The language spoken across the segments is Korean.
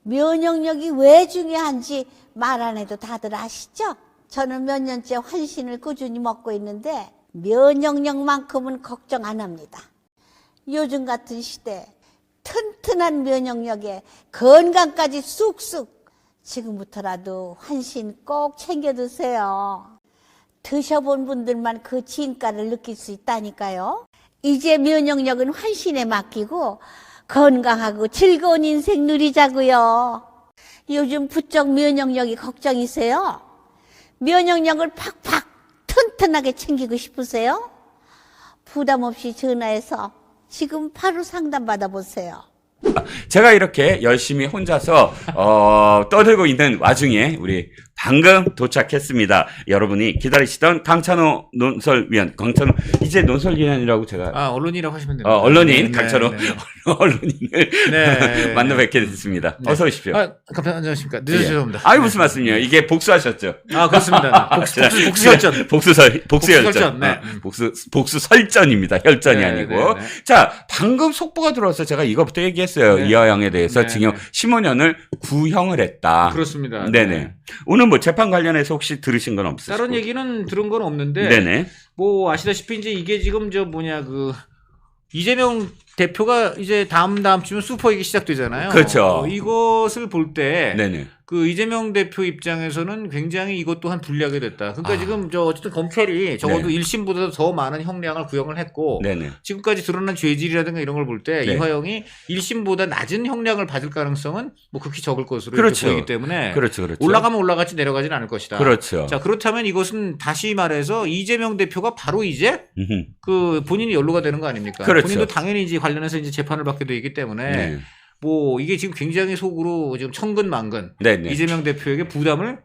면역력이 왜 중요한지 말 안 해도 다들 아시죠? 저는 몇 년째 환신을 꾸준히 먹고 있는데 면역력만큼은 걱정 안 합니다. 요즘 같은 시대 튼튼한 면역력에 건강까지 쑥쑥. 지금부터라도 환신 꼭 챙겨 드세요. 드셔본 분들만 그 진가를 느낄 수 있다니까요. 이제 면역력은 환신에 맡기고 건강하고 즐거운 인생 누리자고요. 요즘 부쩍 면역력이 걱정이세요? 면역력을 팍팍 튼튼하게 챙기고 싶으세요? 부담 없이 전화해서 지금 바로 상담 받아보세요. 제가 이렇게 열심히 혼자서 떠들고 있는 와중에 우리 방금 도착했습니다. 여러분이 기다리시던 강찬호 논설위원, 이제 논설위원이라고 제가 언론이라고 하시면 됩니다. 언론인 네, 강찬호 네. 언론인을 네. 만나 뵙게 됐습니다. 네. 어서 오십시오. 감사합니다. 안녕하십니까. 늦으셨습니다. 아유 무슨 말씀이에요? 이게 복수하셨죠? 그렇습니다. 복수혈전. 복수혈전. 네. 복수설전입니다. 혈전이 네, 아니고. 네, 네. 자, 방금 속보가 들어와서 제가 이거부터 얘기했어요. 네. 이화영에 대해서 네, 징역 네. 15년을 구형을 했다. 그렇습니다. 네네. 오늘 뭐 재판 관련해서 혹시 들으신 건 없으시고? 다른 얘기는 들은 건 없는데, 네네. 뭐 아시다시피 이제 이게 지금 이재명 대표가 이제 다음 주면 슈퍼이기 시작되잖아요. 그렇죠. 이것을 볼 때 네네. 그 이재명 대표 입장에서는 굉장히 이것 또한 불리하게 됐다. 그러니까 지금 어쨌든 검찰이 적어도 네. 1심보다 더 많은 형량을 구형을 했고 네네. 지금까지 드러난 죄질이라든가 이런 걸 볼 때 네. 이화영이 1심보다 낮은 형량을 받을 가능성은 뭐 극히 적을 것으로 그렇죠. 이렇게 보이기 때문에 그렇죠. 올라가면 올라갔지 내려가진 않을 것이다. 그렇죠. 자, 그렇다면 이것은 다시 말해서 이재명 대표가 바로 이제 음흠. 그 본인이 연루가 되는 거 아닙니까? 그렇죠. 본인도 당연히 이제 관련해서 이제 재판을 받게 되기 때문에 네. 뭐 이게 지금 굉장히 속으로 지금 천근만근 네네. 이재명 대표에게 부담으로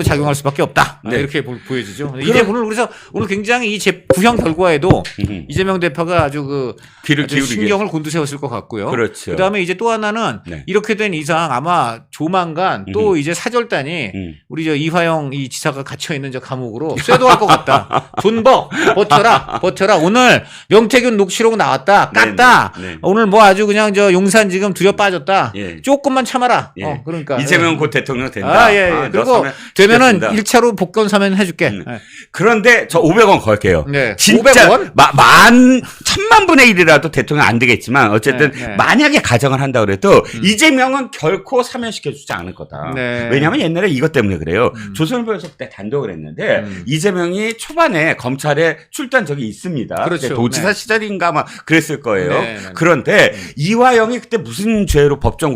작용할 수밖에 없다. 네. 이렇게 보여지죠. 이제 그래서 오늘 굉장히 이 구형 결과에도 이재명 대표가 아주 귀를 아주 기울이게. 신경을 곤두세웠을 것 같고요. 그렇죠. 그다음에 이제 또 하나는 네. 이렇게 된 이상 아마 조만간 또 이제 사절단이 우리 이화영 이 지사가 갇혀 있는 감옥으로 쇄도할 것 같다. 존버 버텨라. 오늘 명태균 녹취록 나왔다. 깠다. 네. 오늘 뭐 아주 그냥 용산 지금 들여 빠졌다. 예. 조금만 참아라. 예. 그러니까 이재명 곧 대통령 된다. 예. 너 그리고 서면 되면은 시켰습니다. 1차로 복권 사면 해줄게. 예. 그런데 저 500원 걸게요. 네. 진짜 500원? 천만 분의 1이라도 대통령 안 되겠지만 어쨌든 네. 만약에 가정을 한다 그래도 이재명은 결코 사면시켜주지 않을 거다. 네. 왜냐하면 옛날에 이것 때문에 그래요. 조선일보에서 때 단독을 했는데 이재명이 초반에 검찰에 출두한 적이 있습니다. 그렇죠. 그때 도지사 네. 시절인가 아마 그랬을 거예요. 네. 그런데 이화영이 그때 무슨 죄로 법정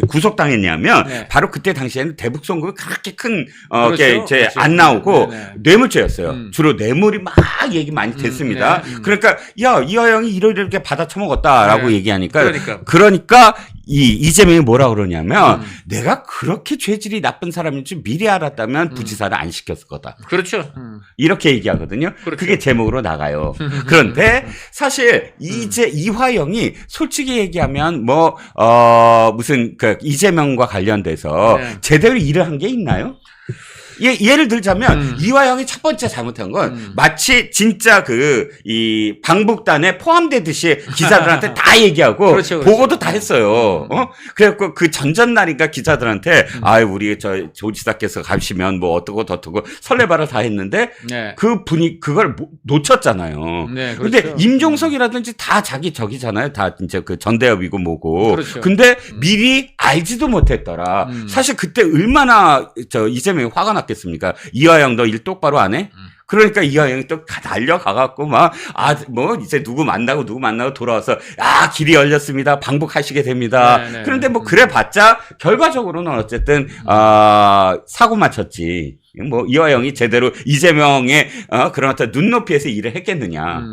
구속당했냐면 네. 바로 그때 당시에는 대북송금이 그렇게 큰 그렇죠. 게 그렇죠. 안 나오고 네. 뇌물죄였어요. 주로 뇌물이 막 얘기 많이 됐습니다. 네. 그러니까 야 이화영이 이렇게 받아 처먹었다라고 네. 얘기하니까 그러니까. 이재명이 뭐라 그러냐면 내가 그렇게 죄질이 나쁜 사람인 줄 미리 알았다면 부지사를 안 시켰을 거다. 그렇죠. 이렇게 얘기하거든요. 그렇죠. 그게 제목으로 나가요. 그런데 사실 이화영이 솔직히 얘기하면 무슨 이재명과 관련돼서 네. 제대로 일을 한 게 있나요? 예를 들자면 이화영이 첫 번째 잘못한 건 마치 진짜 이 방북단에 포함되듯이 기자들한테 다 얘기하고 그렇죠. 보고도 다 했어요. 그래갖고 그 전전날인가 기자들한테 우리 조지사께서 가시면 뭐 어떻고 저떻고 설레발을 다 했는데 네. 그걸 놓쳤잖아요. 네, 근데 그렇죠. 임종석이라든지 다 자기 적이잖아요. 다 이제 그 전대협이고 뭐고. 그렇죠. 근데 미리 알지도 못했더라. 사실 그때 얼마나 이재명이 화가 났겠습니까? 이화영 너 일 똑바로 안 해? 그러니까 이화영이 또 달려가갖고 이제 누구 만나고 돌아와서 길이 열렸습니다. 방북하시게 됩니다. 네, 네, 그런데 그래 봤자 결과적으로는 어쨌든 사고 맞췄지. 이화영이 제대로 이재명의 그런 어떤 눈높이에서 일을 했겠느냐.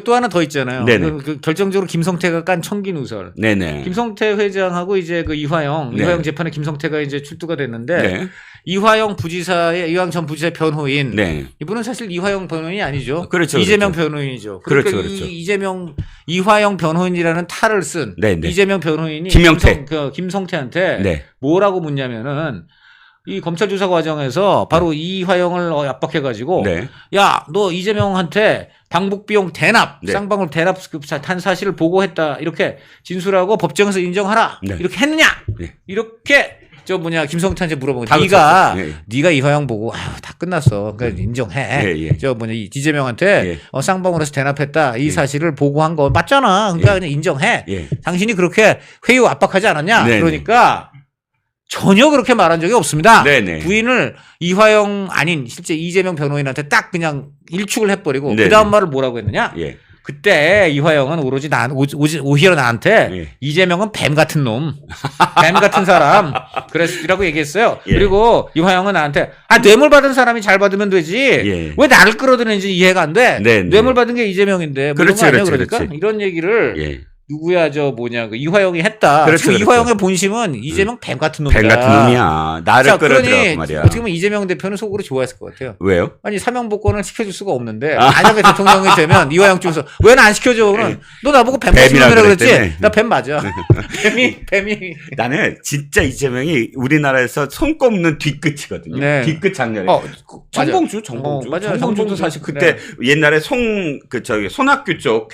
또 하나 더 있잖아요. 네네. 결정적으로 김성태가 깐 청기 누설. 네네. 김성태 회장하고 이제 이화영 네. 재판에 김성태가 이제 출두가 됐는데 네. 이화영 전 부지사의 변호인. 네. 이분은 사실 이화영 변호인이 아니죠. 그렇죠. 이재명 그렇죠. 변호인이죠. 그러니까 그렇죠. 이화영 변호인이라는 탈을 쓴 네네. 이재명 변호인이 김성태한테 김성태한테 네. 뭐라고 묻냐면은 이 검찰 조사 과정에서 바로 이화영을 압박해가지고 네. 야, 너 이재명한테 방북 비용 대납, 네. 쌍방울 대납 탄 사실을 보고했다. 이렇게 진술하고 법정에서 인정하라. 네. 이렇게 했느냐? 네. 이렇게 네가 물어보고 다 네가 그쳤죠. 예, 예. 네가 이화영 보고 아유 다 끝났어. 그러니까 인정해. 예, 예. 이재명한테 예. 쌍방울에서 대납했다. 이 예. 사실을 보고한 거 맞잖아. 그러니까 예. 그냥 인정해. 예. 당신이 그렇게 회유 압박하지 않았냐? 네네. 그러니까 전혀 그렇게 말한 적이 없습니다. 네네. 부인을 이화영 아닌 실제 이재명 변호인한테 딱 그냥 일축을 해버리고 네네. 그 다음 말을 뭐라고 했느냐? 예. 그때 이화영은 오히려 나한테 예. 이재명은 뱀 같은 놈, 뱀 같은 사람 그랬으라고 얘기했어요. 예. 그리고 이화영은 나한테 뇌물 받은 사람이 잘 받으면 되지 예. 왜 나를 끌어들이는지 이해가 안 돼. 네, 네. 뇌물 받은 게 이재명인데 뭐 그렇지, 이런 거 아니야 그렇지, 그러니까 그렇지. 이런 얘기를 예. 누구야 그 이화영이 했다. 그렇죠, 지금 그렇죠. 이화영의 본심은 이재명 뱀 같은 놈이다. 뱀 같은 놈이야. 나를 자, 끌어들여고 그러니 말이야. 어떻게 보면 이재명 대표는 속으로 좋아했을 것 같아요. 왜요? 아니 사명복권을 시켜줄 수가 없는데 만약에 대통령이 되면 이화영 쪽에서 왜 나 안 시켜줘? 그러면 너 나보고 뱀 같은 뱀이라 놈이라 그랬지? 그랬더니. 나 뱀 맞아. 뱀이 나는 진짜 이재명이 우리나라에서 손꼽는 뒤끝이거든요. 네. 뒤끝 장렬. 정봉주. 맞아요. 정봉주도 정봉주. 사실 그때 옛날에 손학규 쪽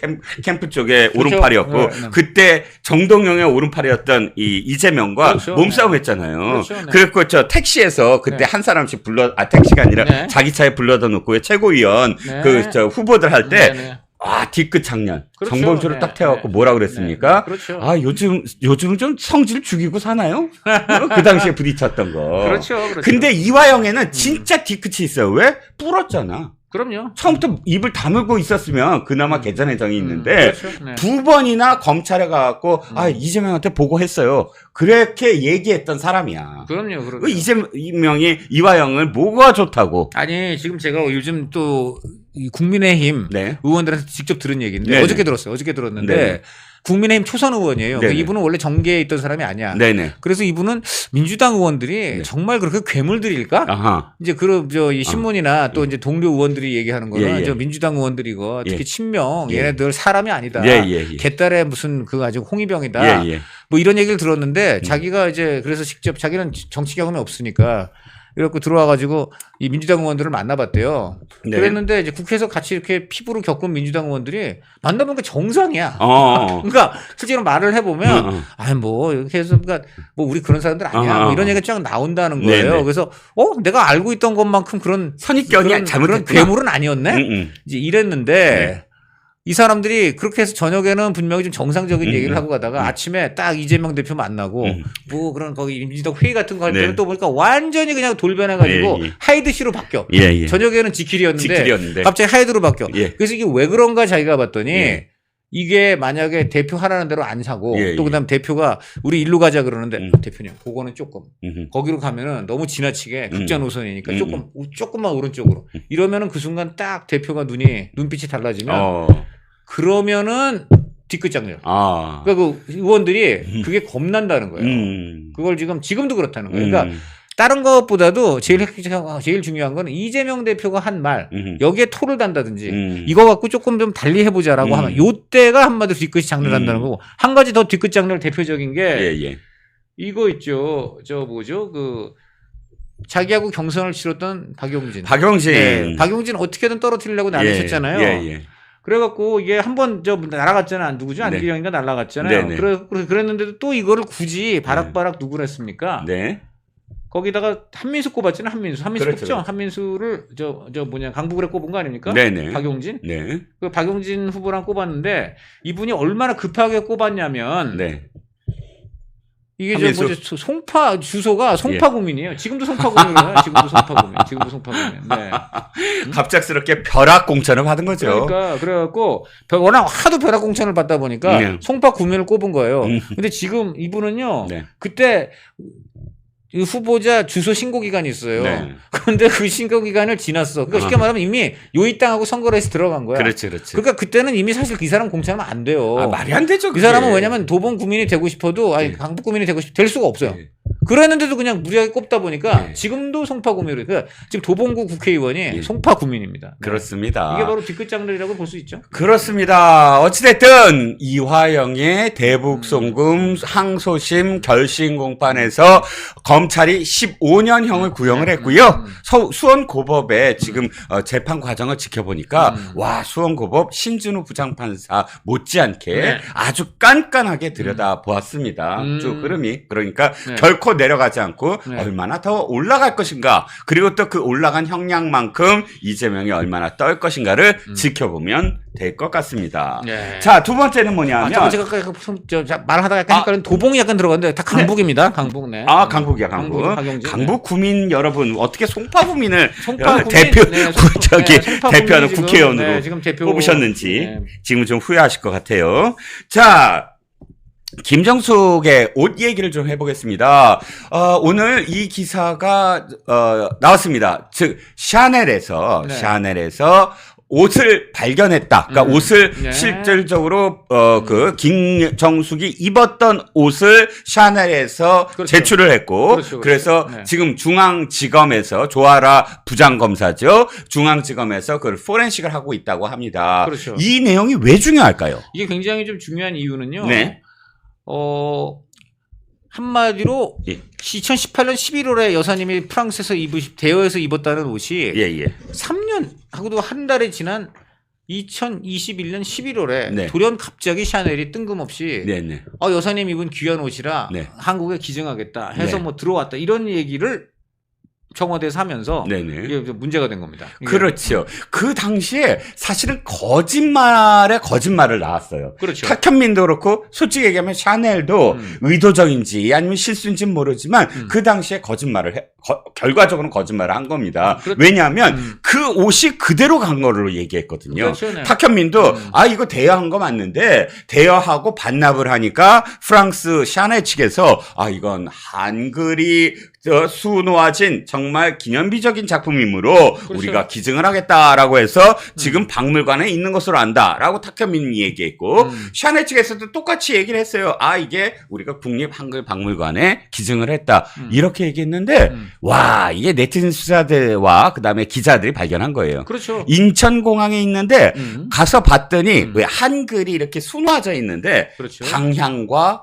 캠프 쪽에 그렇죠. 오른팔이었고 네, 네. 그때 정동영의 오른팔이었던 이 이재명과 그렇죠. 몸싸움 했잖아요. 그렇죠. 네. 그랬고 저 택시에서 그때 네. 한 사람씩 택시가 아니라 네. 자기 차에 불러다 놓고 최고위원 네. 후보들 할 때 네. 뒤끝 장렬. 그렇죠. 정봉주를 네. 딱 태워갖고 네. 뭐라 그랬습니까? 네. 그렇죠. 요즘 좀 성질 죽이고 사나요? 그 당시에 부딪혔던 거. 그렇죠. 근데 이화영에는 진짜 뒤끝이 있어요. 왜? 불었잖아. 그럼요. 처음부터 입을 다물고 있었으면 그나마 개전해정이 있는데 그렇죠. 네. 두 번이나 검찰에 가갖고 이재명한테 보고했어요. 그렇게 얘기했던 사람이야. 그럼요. 왜 이재명이 이화영을 뭐가 좋다고? 아니 지금 제가 요즘 또 이 국민의힘 네. 의원들한테 직접 들은 얘기인데 네네. 어저께 들었어요. 어저께 들었는데 네네. 국민의힘 초선 의원이에요. 네네. 이분은 원래 정계에 있던 사람이 아니야. 네네. 그래서 이분은 민주당 의원들이 정말 그렇게 괴물들일까? 아하. 이제 이 신문이나 또 이제 동료 의원들이 얘기하는 거는 예, 예. 저 민주당 의원들이고 특히 예. 친명 예. 얘네들 사람이 아니다. 예. 개딸의 무슨 아주 홍위병이다. 예. 뭐 이런 얘기를 들었는데 자기가 이제 그래서 직접 자기는 정치 경험이 없으니까 이렇게 들어와가지고 이 민주당 의원들을 만나봤대요. 네. 그랬는데 이제 국회에서 같이 이렇게 피부로 겪은 민주당 의원들이 만나보니까 정상이야. 어. 그러니까 실제로 말을 해보면 어. 아니 뭐 이렇게 해서 그러니까 뭐 우리 그런 사람들 아니야. 뭐 이런 얘기가 쫙 나온다는 거예요. 네네. 그래서 내가 알고 있던 것만큼 그런 선입견이 그런 잘못했구나. 괴물은 아니었네. 이제 이랬는데 네. 이 사람들이 그렇게 해서 저녁에는 분명히 좀 정상적인 얘기를 하고 가다가 아침에 딱 이재명 대표 만나고 뭐 그런 거기 민주당 회의 같은 거 할 때는 네. 또 보니까 완전히 그냥 돌변해가지고 예. 하이드 씨로 바뀌어. 예. 저녁에는 지킬이었는데 지킬이었는데. 갑자기 하이드로 바뀌어. 예. 그래서 이게 왜 그런가 자기가 봤더니 예. 이게 만약에 대표 하라는 대로 안 사고 예, 또 그다음 대표가 우리 일로 가자 그러는데 대표님 그거는 조금 거기로 가면은 너무 지나치게 극자 노선이니까 조금만 오른쪽으로 이러면은 그 순간 딱 대표가 눈빛이 달라지면 그러면은 뒤끝 장렬. 그러니까 그 의원들이 그게 겁난다는 거예요. 그걸 지금도 그렇다는 거예요. 그러니까 다른 것보다도 제일 중요한 거는 이재명 대표가 한 말 여기에 토를 단다든지 이거 갖고 조금 좀 달리 해보자라고 하면 요때가 한마디로 뒤끝이 장렬한다는 거고 한 가지 더 뒤끝 장렬 대표적인 게 이거 있죠. 자기하고 경선을 치렀던 박용진. 네, 박용진 어떻게든 떨어뜨리려고 난리쳤잖아요. 그래갖고 이게 한번 날아갔잖아. 누구죠? 안기령인가 날아갔잖아요. 그랬는데도 또 이거를 굳이 바락바락 누구를 했습니까? 네. 거기다가 한민수 꼽았잖아요. 한민수 그렇죠. 꼽죠. 한민수를 강북을에 꼽은 거 아닙니까? 네네. 박용진. 네. 그 박용진 후보랑 꼽았는데 이분이 얼마나 급하게 꼽았냐면 네. 이게 한민수. 송파 주소가 송파구민이에요. 지금도 송파구민이에요. 지금도 송파구민. 네. 갑작스럽게 벼락 공천을 받은 거죠. 그러니까 그래갖고 워낙 하도 벼락 공천을 받다 보니까 송파구민을 꼽은 거예요. 근데 지금 이분은요. 그때 이 후보자 주소 신고 기간이 있어요. 그런데 그 신고 기간을 지났어. 그러니까 쉽게 말하면 이미 요이 땅하고 선거를 해서 들어간 거야. 그렇지. 그러니까 그때는 이미 사실 이 사람 공천하면 안 돼요. 말이 안 되죠. 이 사람은 왜냐면 도봉 구민이 되고 싶어도 강북 구민이 되고 될 수가 없어요. 그랬는데도 그냥 무리하게 꼽다 보니까 네. 지금도 송파구민으로 그러니까 지금 도봉구 국회의원이 예. 송파구민입니다. 네. 그렇습니다. 이게 바로 뒤끝장들이라고 볼 수 있죠. 그렇습니다. 어찌됐든 이화영의 대북송금 항소심 결심 공판에서 검찰이 15년형을 구형을 했고요. 수원고법의 지금 재판 과정을 지켜보니까 와 수원고법 신준우 부장판사 못지않게 네. 아주 깐깐하게 들여다보았습니다. 쭉 흐름이 그러니까 네. 결코 내려가지 않고 네. 얼마나 더 올라갈 것인가 그리고 또 그 올라간 형량만큼 이재명이 얼마나 떨 것인가를 지켜보면 될 것 같습니다. 네. 자, 두 번째는 뭐냐면 잠깐 제가 말하다가 약간 헷갈린 도봉이 약간 들어갔는데 다 강북입니다. 강북. 네. 강북이야, 강북. 박용진. 강북 구민 여러분, 어떻게 송파구민을 송파구민, 대표, 네, 송파구민이 대표하는 지금, 국회의원으로 네, 지금 대표 뽑으셨는지 네. 지금 좀 후회하실 것 같아요. 자, 김정숙의 옷 얘기를 좀 해보겠습니다. 오늘 이 기사가 나왔습니다. 즉 샤넬에서 옷을 발견했다. 그러니까 옷을 네. 실질적으로 그 김정숙이 입었던 옷을 샤넬에서 그렇죠. 제출을 했고, 그렇죠. 그래서 네. 지금 중앙지검에서 조아라 부장검사죠. 중앙지검에서 그걸 포렌식을 하고 있다고 합니다. 그렇죠. 이 내용이 왜 중요할까요? 이게 굉장히 좀 중요한 이유는요. 네. 한마디로 예. 2018년 11월에 여사님이 프랑스에서 대여에서 입었다는 옷이 예. 3년 하고도 한 달이 지난 2021년 11월에 네. 돌연 갑자기 샤넬이 뜬금없이 네네. 여사님 입은 귀한 옷이라 네. 한국에 기증하겠다 해서 네. 뭐 들어왔다 이런 얘기를 청와대에서 하면서 네네. 이게 문제가 된 겁니다. 이게. 그렇죠. 그 당시에 사실은 거짓말을 나왔어요. 그렇죠. 탁현민도 그렇고 솔직히 얘기하면 샤넬도 의도적인지 아니면 실수인지는 모르지만 그 당시에 결과적으로는 거짓말을 한 겁니다. 그렇죠. 왜냐하면 그 옷이 그대로 간 거로 얘기했거든요. 그렇죠, 네. 탁현민도 이거 대여한 거 맞는데 대여하고 반납을 하니까 프랑스 샤넬 측에서 이건 한글이 수놓아진 정말 기념비적인 작품이므로 그렇죠. 우리가 기증을 하겠다라고 해서 지금 박물관에 있는 것으로 안다라고 탁현민이 얘기했고 샤넬 측에서도 똑같이 얘기를 했어요. 이게 우리가 국립한글박물관에 기증을 했다 이렇게 얘기했는데 와 이게 네티즌 수사대와 그다음에 기자들이 발견한 거예요. 그렇죠. 인천공항에 있는데 가서 봤더니 왜 한글이 이렇게 수놓아져 있는데 그렇죠. 방향과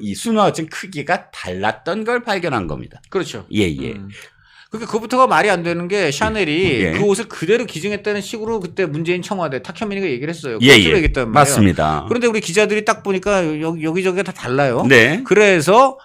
이 수놓아진 크기가 달랐던 걸 발견한 겁니다. 그렇죠. 예. 그러니까 그부터가 말이 안 되는 게 샤넬이 예. 그 옷을 그대로 기증했다는 식으로 그때 문재인 청와대 탁현민이가 얘기를 했어요. 예. 얘기했단 말이에요. 맞습니다. 그런데 우리 기자들이 딱 보니까 여기저기가 다 달라요. 네. 그래서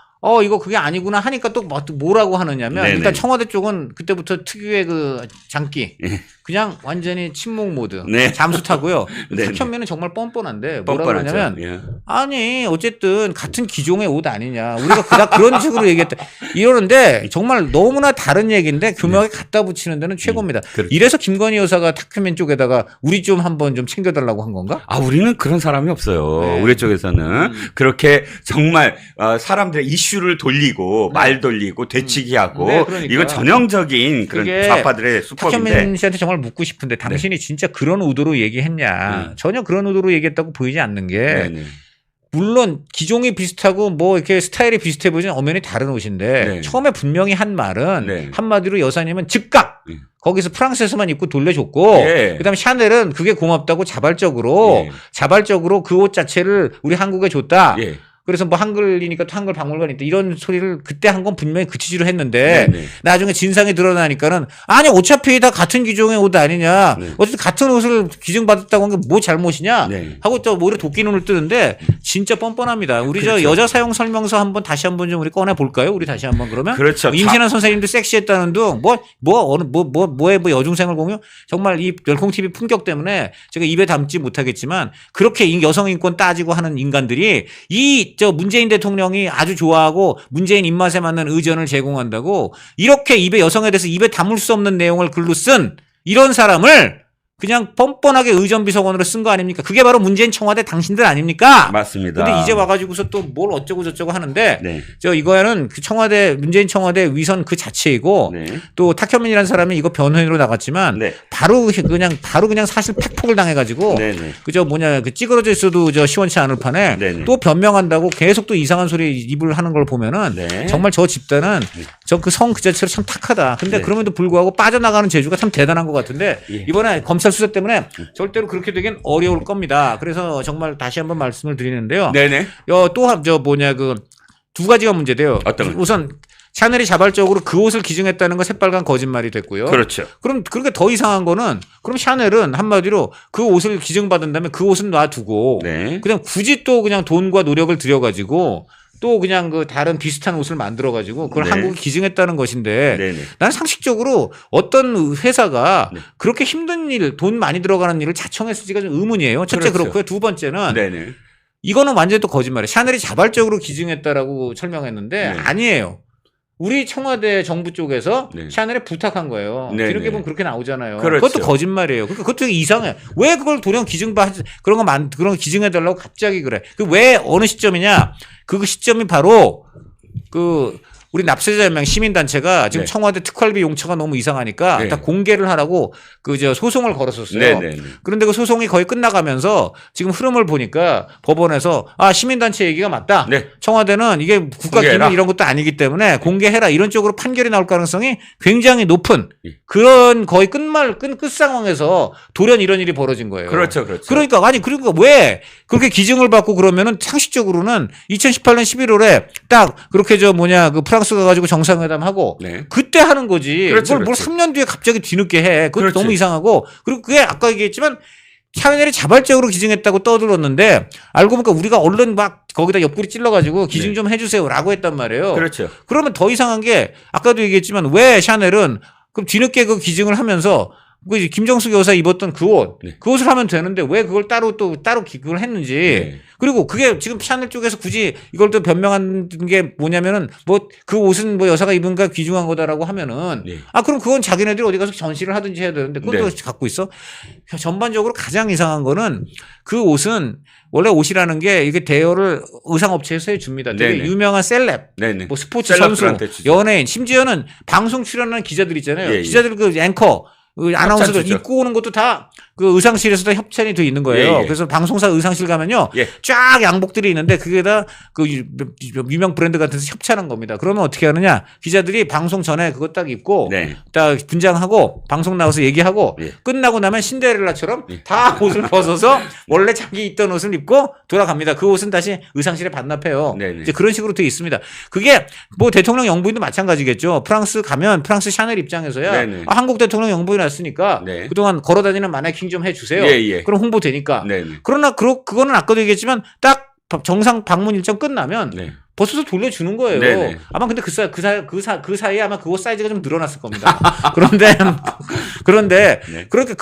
이거 그게 아니구나 하니까 또 뭐라고 하느냐면 네네. 일단 청와대 쪽은 그때부터 특유의 그 장기 예. 그냥 완전히 침묵 모드 네. 잠수 타고요. 네네. 탁현민은 정말 뻔뻔한데 뭐라고 뻔뻔하죠. 하냐면 예. 아니 어쨌든 같은 기종의 옷 아니냐 우리가 그닥 그런 식으로 얘기했다 이러는데 정말 너무나 다른 얘기인데 교묘하게 갖다 붙이는 데는 최고입니다. 그렇죠. 이래서 김건희 여사가 탁현민 쪽에다가 우리 좀 한번 좀 챙겨달라고 한 건가? 우리는 그런 사람이 없어요. 네. 우리 쪽에서는 그렇게 정말 사람들의 이슈를 돌리고 말 돌리고 되치기하고 네, 그러니까. 이건 전형적인 그런 그게 좌파들의 수법인데 탁현민 씨한테 정말 묻고 싶은데 당신이 진짜 그런 의도로 얘기했냐? 전혀 그런 의도로 얘기했다고 보이지 않는 게 네네. 물론 기종이 비슷하고 뭐 이렇게 스타일이 비슷해 보이지만 엄연히 다른 옷인데 네. 처음에 분명히 한 말은 네. 한마디로 여사님은 즉각 네. 거기서 프랑스에서만 입고 돌려줬고 예. 그다음에 샤넬은 그게 고맙다고 자발적으로 그 옷 자체를 우리 한국에 줬다. 예. 그래서 뭐 한글이니까 또 한글 박물관이 있다 이런 소리를 그때 한 건 분명히 그치지로 했는데 네네. 나중에 진상이 드러나니까는 아니 어차피 다 같은 기종의 옷 아니냐 네. 어쨌든 같은 옷을 기증받았다고 한 게 뭐 잘못이냐 네. 하고 또 오히려 도끼 눈을 뜨는데 진짜 뻔뻔합니다. 우리 그렇죠. 저 여자 사용 설명서 한번 다시 한번 좀 우리 꺼내 볼까요? 우리 다시 한번 그러면 그렇죠. 임신한 선생님도 섹시했다는 둥 뭐에 여중생을 공유 정말 이 열콩 TV 품격 때문에 제가 입에 담지 못하겠지만 그렇게 여성 인권 따지고 하는 인간들이 문재인 대통령이 아주 좋아하고 문재인 입맛에 맞는 의전을 제공한다고 이렇게 여성에 대해서 입에 담을 수 없는 내용을 글로 쓴 이런 사람을 그냥 뻔뻔하게 의전비서관으로 쓴 거 아닙니까? 그게 바로 문재인 청와대 당신들 아닙니까? 맞습니다. 근데 이제 와가지고서 또 뭘 어쩌고 저쩌고 하는데 네. 이거는 그 문재인 청와대 위선 그 자체이고 네. 또 탁현민이라는 사람이 이거 변호인으로 나갔지만 네. 바로 그냥 사실 팩폭을 당해가지고 네네. 그 찌그러져 있어도 시원치 않을 판에 네네. 또 변명한다고 계속 또 이상한 소리 입을 하는 걸 보면은 네. 정말 저 집단은 저 그 성 그 자체로 참 탁하다. 근데 네. 그럼에도 불구하고 빠져나가는 재주가 참 대단한 것 같은데 예. 이번에 검찰 수사 때문에 절대로 그렇게 되긴 어려울 겁니다. 그래서 정말 다시 한번 말씀을 드리는데요. 네네. 그 두 가지가 문제돼요. 어떤 거? 우선 샤넬이 자발적으로 그 옷을 기증했다는 건 새빨간 거짓말이 됐고요. 그렇죠. 그럼 그렇게 더 이상한 거는 그럼 샤넬은 한마디로 그 옷을 기증받은 다음에 그 옷은 놔두고 네. 그냥 굳이 또 그냥 돈과 노력을 들여가지고 또 그냥 그 다른 비슷한 옷을 만들어가지고 그걸 네. 한국에 기증했다는 것인데 네네. 나는 상식적으로 어떤 회사가 네. 그렇게 힘든 일, 돈 많이 들어가는 일을 자청했을지가 좀 의문이에요. 첫째 그렇죠. 그렇고요. 두 번째는 네네. 이거는 완전히 또 거짓말이에요. 샤넬이 자발적으로 기증했다라고 설명했는데 네. 아니에요. 우리 청와대 정부 쪽에서 네. 샤넬에 부탁한 거예요. 네, 이렇게 네. 보면 그렇게 나오잖아요. 그렇죠. 그것도 거짓말이에요. 그러니까 그것도 되게 이상해. 왜 그걸 도령 그런 거 기증해달라고 갑자기 그래. 왜 어느 시점이냐? 그 시점이 바로 우리 납세자연맹 시민단체가 지금 네. 청와대 특활비 용처가 너무 이상하니까 네. 다 공개를 하라고 소송을 걸었었어요. 네네. 그런데 그 소송이 거의 끝나가면서 지금 흐름을 보니까 법원에서 시민단체 얘기가 맞다. 네. 청와대는 이게 국가 공개해라. 기밀 이런 것도 아니기 때문에 공개해라. 이런 쪽으로 판결이 나올 가능성이 굉장히 높은 예. 그런 거의 끝 상황에서 돌연 이런 일이 벌어진 거예요. 그렇죠. 그렇죠. 그러니까 왜 그렇게 기증을 받고 그러면은 상식적으로는 2018년 11월에 딱 그렇게 그 프랑스 가가지고 정상회담 하고 네. 그때 하는 거지. 그렇죠, 그걸 뭘 그렇죠. 3년 뒤에 갑자기 뒤늦게 해. 그것도 그렇지. 너무 이상하고 그리고 그게 아까 얘기했지만 샤넬이 자발적으로 기증했다고 떠들었는데 알고 보니까 우리가 얼른 막 거기다 옆구리 찔러가지고 기증 네. 좀 해주세요라고 했단 말이에요. 그렇죠. 그러면 더 이상한 게 아까도 얘기했지만 왜 샤넬은 그럼 뒤늦게 그 기증을 하면서 이제 김정숙 여사 입었던 그 옷, 네. 그 옷을 하면 되는데 왜 그걸 따로 기증을 했는지. 네. 그리고 그게 지금 샤넬 쪽에서 굳이 이걸 또 변명한 게 뭐냐면은 그 옷은 여사가 입은가 귀중한 거다라고 하면은 네. 그럼 그건 자기네들이 어디 가서 전시를 하든지 해야 되는데 그것도 네. 갖고 있어. 전반적으로 가장 이상한 거는 그 옷은 원래 옷이라는 게 이게 대여를 의상업체에서 해줍니다. 되게 네네. 유명한 셀럽, 네네. 뭐 스포츠 선수, 셀럽들한테 주죠. 연예인, 심지어는 방송 출연하는 기자들 있잖아요. 예, 예. 기자들 그 앵커, 아나운서들 주죠. 입고 오는 것도 다 그 의상실에서 다 협찬이 돼 있는 거예요. 예, 예. 그래서 방송사 의상실 가면요. 예. 쫙 양복들이 있는데 그게 다 그 유명 브랜드 같은 데서 협찬한 겁니다. 그러면 어떻게 하느냐. 기자들이 방송 전에 그거 딱 입고 네. 딱 분장하고 방송 나와서 얘기하고 예. 끝나고 나면 신데렐라처럼 예. 다 옷을 벗어서 원래 자기 입던 옷을 입고 돌아갑니다. 그 옷은 다시 의상실에 반납해요. 네네. 이제 그런 식으로 돼 있습니다. 그게 뭐 대통령 영부인도 마찬가지겠죠. 프랑스 가면 프랑스 샤넬 입장에서야 네네. 한국 대통령 영부인 왔으니까 네. 그동안 걸어다니는 마네킹 좀 해주세요. 예, 예. 그럼 홍보되니까. 네네. 그러나 그거는 아까도 얘기했지만 딱 정상 방문 일정 끝나면 네. 벗어서 돌려주는 거예요. 네네. 아마 근데 그 사이에 아마 그 옷 사이즈가 좀 늘어났을 겁니다. 그런데 네. 그렇게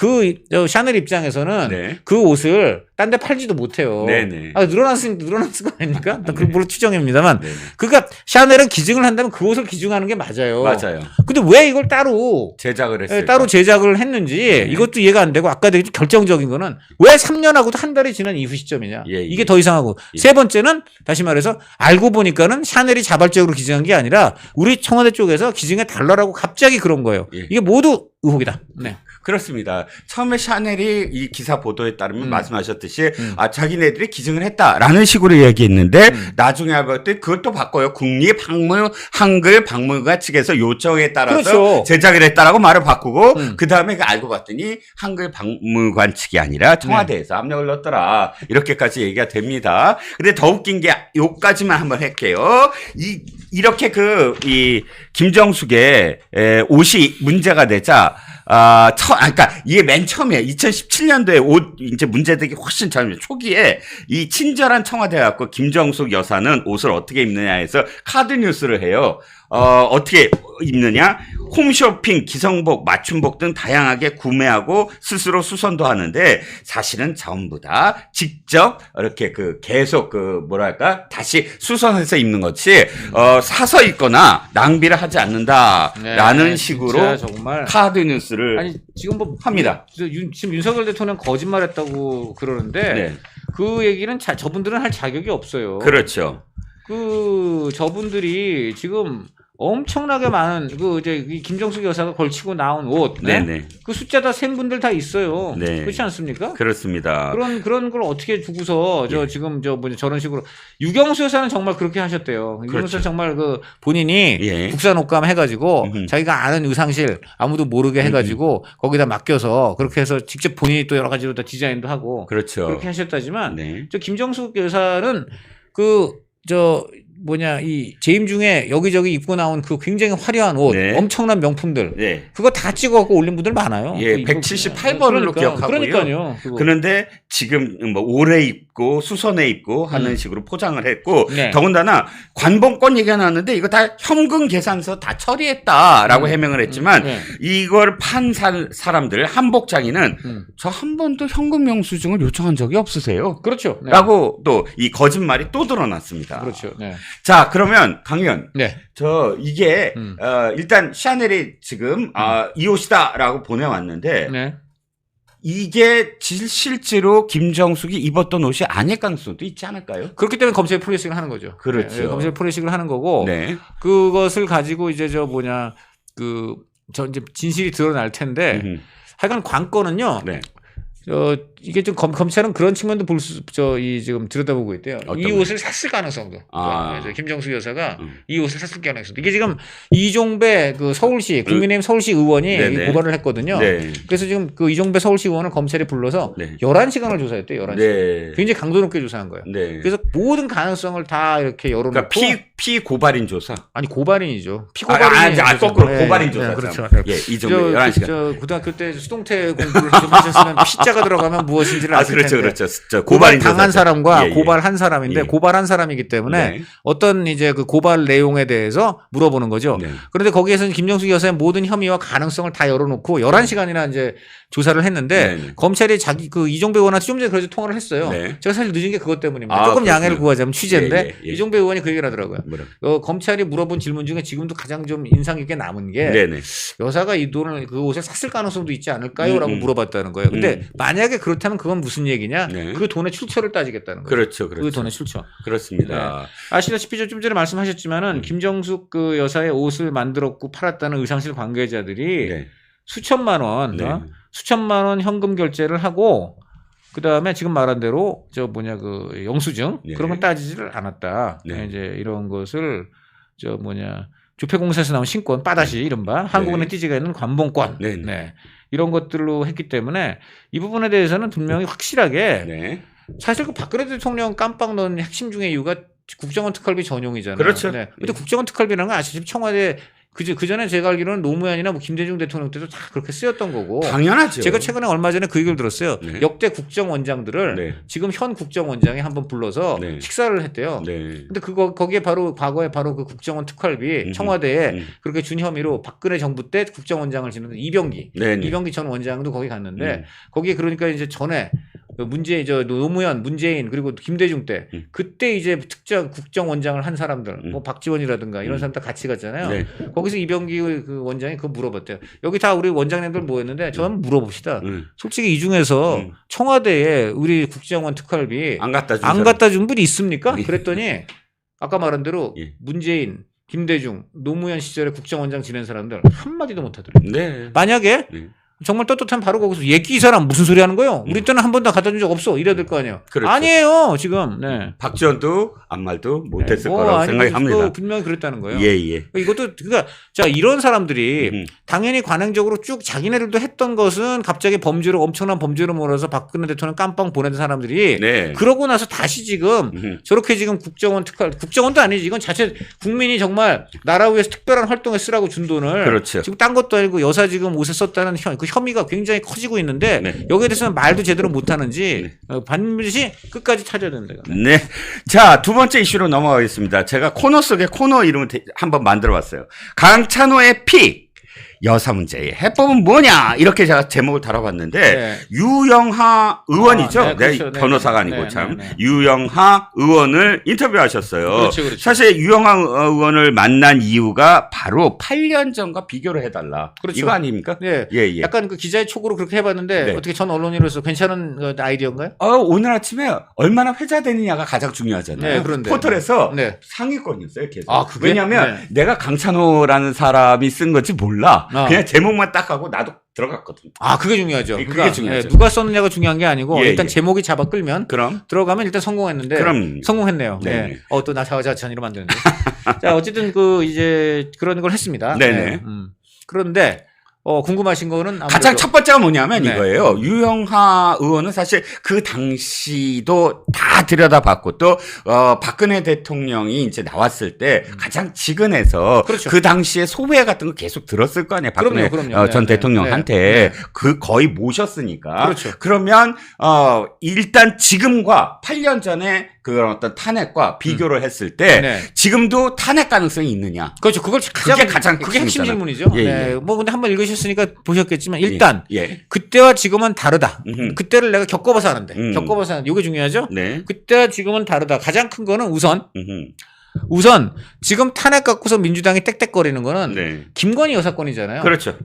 샤넬 입장에서는 네. 그 옷을 딴 데 팔지도 못해요. 네네. 늘어났을 거 아닙니까? 물론 추정입니다만. 네네. 그러니까 샤넬은 기증을 한다면 그 옷을 기증하는 게 맞아요. 맞아요. 근데 왜 이걸 따로 제작을 했어요. 따로 제작을 했는지 네. 이것도 이해가 안 되고 아까 되게 결정적인 거는 왜 3년하고도 한 달이 지난 이후 시점이냐. 예, 예. 이게 더 이상하고 예. 세 번째는 다시 말해서 알고 보니까는 샤넬이 자발적으로 기증한 게 아니라 우리 청와대 쪽에서 기증해 달라라고 갑자기 그런 거예요. 예. 이게 모두 의혹이다. 네. 그렇습니다. 처음에 샤넬이 이 기사 보도에 따르면 말씀하셨듯이 자기네들이 기증을 했다라는 식으로 얘기했는데 나중에 알았더니 그것도 바꿔요. 한글 박물관 측에서 요청에 따라서 그렇죠. 제작을 했다라고 말을 바꾸고 그 다음에 알고 봤더니 한글 박물관 측이 아니라 청와대에서 압력을 넣었더라. 이렇게까지 얘기가 됩니다. 근데 더 웃긴 게 요까지만 한번 할게요. 이렇게 이 김정숙의 옷이 문제가 되자 그러니까 이게 맨 처음에 2017년도에 옷 이제 문제되기 훨씬 전 초기에 이 친절한 청와대 갖고 김정숙 여사는 옷을 어떻게 입느냐 해서 카드 뉴스를 해요. 어떻게 입느냐? 홈쇼핑, 기성복, 맞춤복 등 다양하게 구매하고 스스로 수선도 하는데 사실은 전부 다 직접 이렇게 계속 뭐랄까 다시 수선해서 입는 것이 사서 입거나 낭비를 하지 않는다라는 네, 식으로 정말 카드 뉴스를 아니 지금 뭐 합니다. 지금 윤석열 대통령 거짓말했다고 그러는데 네. 그 얘기는 저분들은 할 자격이 없어요. 그렇죠. 저분들이 지금 엄청나게 많은 이제 이 김정숙 여사가 걸치고 나온 옷, 네? 네네. 그 숫자 다 센 분들 다 있어요. 네. 그렇지 않습니까? 그렇습니다. 그런 걸 어떻게 주고서 예. 지금 저런 식으로 유경수 여사는 정말 그렇게 하셨대요. 유경수 그렇죠. 여사 정말 본인이 예. 국산 옷감 해가지고 음흠. 자기가 아는 의상실 아무도 모르게 해가지고 거기다 맡겨서 그렇게 해서 직접 본인이 또 여러 가지로 다 디자인도 하고 그렇죠. 그렇게 하셨다지만 네. 저 김정숙 여사는 이 재임 중에 여기저기 입고 나온 그 굉장히 화려한 옷, 네. 엄청난 명품들, 네. 그거 다 찍어갖고 올린 분들 많아요. 예, 이거 178번으로 기억하고요. 그러니까요. 그런데 지금 뭐 오래 입고 수선해 입고 하는 식으로 포장을 했고 네. 더군다나 관봉권 얘기가 나왔는데 이거 다 현금 계산서 다 처리했다라고 해명을 했지만 네. 이걸 판 사람들 한복장이는 저 한 번도 현금 영수증을 요청한 적이 없으세요. 그렇죠. 네. 라고 또 이 거짓말이 또 드러났습니다. 그렇죠. 네. 자, 그러면 강의원. 네. 이게 일단 샤넬이 지금 이 옷이다라고 보내왔는데 네. 이게 실제로 김정숙이 입었던 옷이 아닐 가능성도 있지 않을까요? 그렇기 때문에 검찰 포렌식을 하는 거죠. 그렇죠. 네, 검찰 포렌식을 하는 거고 네. 그것을 가지고 이제 이제 진실이 드러날 텐데 하여간 관건은요. 네. 이게 좀 검찰은 그런 측면도 지금 들여다보고 있대요. 이 거요? 옷을 샀을 가능성도. 그래서 김정숙 여사가 이 옷을 샀을 가능성도. 이게 지금 이종배 서울시 국민의힘 서울시 의원이 네네. 고발을 했거든요. 네. 그래서 지금 이종배 서울시 의원을 검찰이 불러서 네. 11시간을 조사했대요. 11시간. 네. 굉장히 강도 높게 조사한 거예요. 네. 그래서 모든 가능성을 다 이렇게 열어놓고 그러니까 피고발인 조사. 아니 고발인이죠. 피고발인이 거꾸로 고발인 조사. 그렇죠. 예, 이종배 11시간. 저 고등학교 때 수동태 공부를 좀 하셨으면 피자가 들어가면 무엇인지를 아실 그렇죠, 텐데. 그렇죠. 진짜 고발 고발인 당한 조사죠. 사람과 예, 예. 고발한 사람인데 예. 고발한 사람이기 때문에 네. 어떤 이제 그 고발 내용에 대해서 물어보는 거죠. 네. 그런데 거기에서는 김정숙 여사의 모든 혐의와 가능성을 다 열어놓고 11시간이나 이제 조사를 했는데 네. 검찰이 이종배 의원한테 좀 전에 그래서 통화를 했어요. 네. 제가 사실 늦은 게 그것 때문입니다. 아, 조금 양해를 그렇군요. 구하자면 취재인데 예, 예, 예. 이종배 의원이 그 얘기를 하더라고요. 뭐라? 검찰이 물어본 질문 중에 지금도 가장 좀 인상 깊게 남은 게 네네. 여사가 이 돈을 그 옷을 샀을 가능성도 있지 않을까요? 라고 물어봤다는 거예요. 근데 만약에 그렇다면 그건 무슨 얘기냐? 네. 그 돈의 출처를 따지겠다는 거예요. 그렇죠, 그렇죠. 그 돈의 출처. 그렇습니다. 아시다시피 좀 전에 말씀하셨지만은 김정숙 그 여사의 옷을 만들었고 팔았다는 의상실 관계자들이 네. 수천만 원, 네. 수천만 원 현금 결제를 하고 그 다음에 지금 말한 대로 영수증 네. 그런 건 따지지를 않았다. 네. 이제 이런 것을 조폐공사에서 나온 신권 빠다시 이른바 한국은행 띠지가 있는 관봉권 네. 네. 이런 것들로 했기 때문에 이 부분에 대해서는 분명히 확실하게 네. 사실 그 박근혜 대통령 깜빡 넣은 핵심 중에 이유가 국정원 특활비 전용이잖아요. 그렇죠. 네. 근데 국정원 특활비라는 건 아시다시피 청와대 그 전에 제가 알기로는 노무현이나 김대중 대통령 때도 다 그렇게 쓰였던 거고. 당연하죠. 제가 최근에 얼마 전에 그 얘기를 들었어요. 네. 역대 국정원장들을 네. 지금 현 국정원장이 한번 불러서 네. 식사를 했대요. 네. 근데 거기에 바로 과거에 바로 그 국정원 특활비 청와대에 그렇게 준 혐의로 박근혜 정부 때 국정원장을 지낸 이병기 전 원장도 거기 갔는데 거기에 그러니까 이제 전에 노무현, 문재인 그리고 김대중 때 그때 이제 특정 국정원장을 한 사람들 뭐 박지원이라든가 이런 사람들 같이 갔잖아요. 네. 거기서 이병기 그 원장이 그거 물어봤대요. 여기 다 우리 원장님들 모였는데 저 한번 물어봅시다. 솔직히 이 중에서 청와대에 우리 국정원 특활비 안 갖다 준 분이 있습니까? 그랬더니 아까 말한 대로 예. 문재인, 김대중, 노무현 시절에 국정원장 지낸 사람들 한마디도 못 하더래요. 네. 만약에 네. 정말 떳떳하면 바로 거기서 이 사람 무슨 소리 하는 거예요? 우리 때는 한 번도 갖다 준 적 없어. 이래야 될 거 아니에요. 그렇죠. 아니에요. 지금. 네. 박지원도 아무 말도 못했을 거라고 생각합니다. 분명히 그랬다는 거예요. 예, 예. 이것도 자 이런 사람들이 당연히 관행적으로 쭉 자기네들도 했던 것은 갑자기 엄청난 범죄로 몰아서 박근혜 대통령 깜빵 보낸 사람들이 네. 그러고 나서 다시 지금 저렇게 지금 국정원도 아니지. 이건 자체 국민이 정말 나라 위해서 특별한 활동에 쓰라고 준 돈을 그렇죠. 지금 딴 것도 아니고 여사 지금 옷에 썼다는 그 혐의가 굉장히 커지고 있는데 네. 여기에 대해서는 말도 제대로 못하는지 반드시 끝까지 찾아야 된다. 네. 자, 두 번째 이슈로 넘어가겠습니다. 제가 코너 속에 코너 이름을 한번 만들어 봤어요. 강찬호의 픽. 여사 문제의 해법은 뭐냐? 이렇게 제가 제목을 달아봤는데, 네. 유영하 의원이죠? 네, 그렇죠. 네, 변호사가 아니고 네, 참. 네. 유영하 의원을 인터뷰하셨어요. 그렇죠, 그렇죠. 사실 유영하 의원을 만난 이유가 바로 8년 전과 비교를 해달라. 그렇죠. 이거 아닙니까? 네. 예, 예. 약간 그 기자의 촉으로 그렇게 해봤는데 네. 어떻게 전 언론인으로서 괜찮은 그 아이디어인가요? 오늘 아침에 얼마나 회자되느냐가 가장 중요하잖아요. 네, 그런데. 포털에서 네. 상위권이었어요, 계속. 아, 그게? 왜냐면 네. 내가 강찬호라는 사람이 쓴 건지 몰라. 그냥 제목만 딱 하고 나도 들어갔거든. 아, 그게 중요하죠. 그게 그러니까 중요하죠. 누가 썼느냐가 중요한 게 아니고 예, 일단 예. 제목이 잡아 끌면 그럼 들어가면 일단 성공했는데 그럼. 성공했네요. 네네. 네. 또 나 자화자찬이로 만드는데. 자, 어쨌든 그 이제 그런 걸 했습니다. 네네. 네. 그런데 궁금하신 거는 아무래도 가장 첫 번째가 뭐냐면 네. 이거예요. 유영하 의원은 사실 그 당시도 다 들여다봤고 또 박근혜 대통령이 이제 나왔을 때 가장 지근해서 그렇죠. 그 당시에 소회 같은 거 계속 들었을 거 아니에요. 박근혜 그럼요. 전 네, 대통령한테 네. 그 거의 모셨으니까. 그렇죠. 그러면 일단 지금과 8년 전에 그런 어떤 탄핵과 비교를 했을 때 네. 지금도 탄핵 가능성이 있느냐? 그렇죠. 그게 가장 그게 핵심 핵심이잖아. 질문이죠. 예, 네. 예. 뭐 근데 한번 읽으셨으니까 보셨겠지만 일단 예. 그때와 지금은 다르다. 음흠. 그때를 내가 겪어봐서 아는데. 음. 겪어봐서 아는데. 이게 중요하죠. 네. 그때와 지금은 다르다. 가장 큰 거는 우선 음흠. 지금 탄핵 갖고서 민주당이 땡땡거리는 거는 네. 김건희 여사건이잖아요. 그렇죠.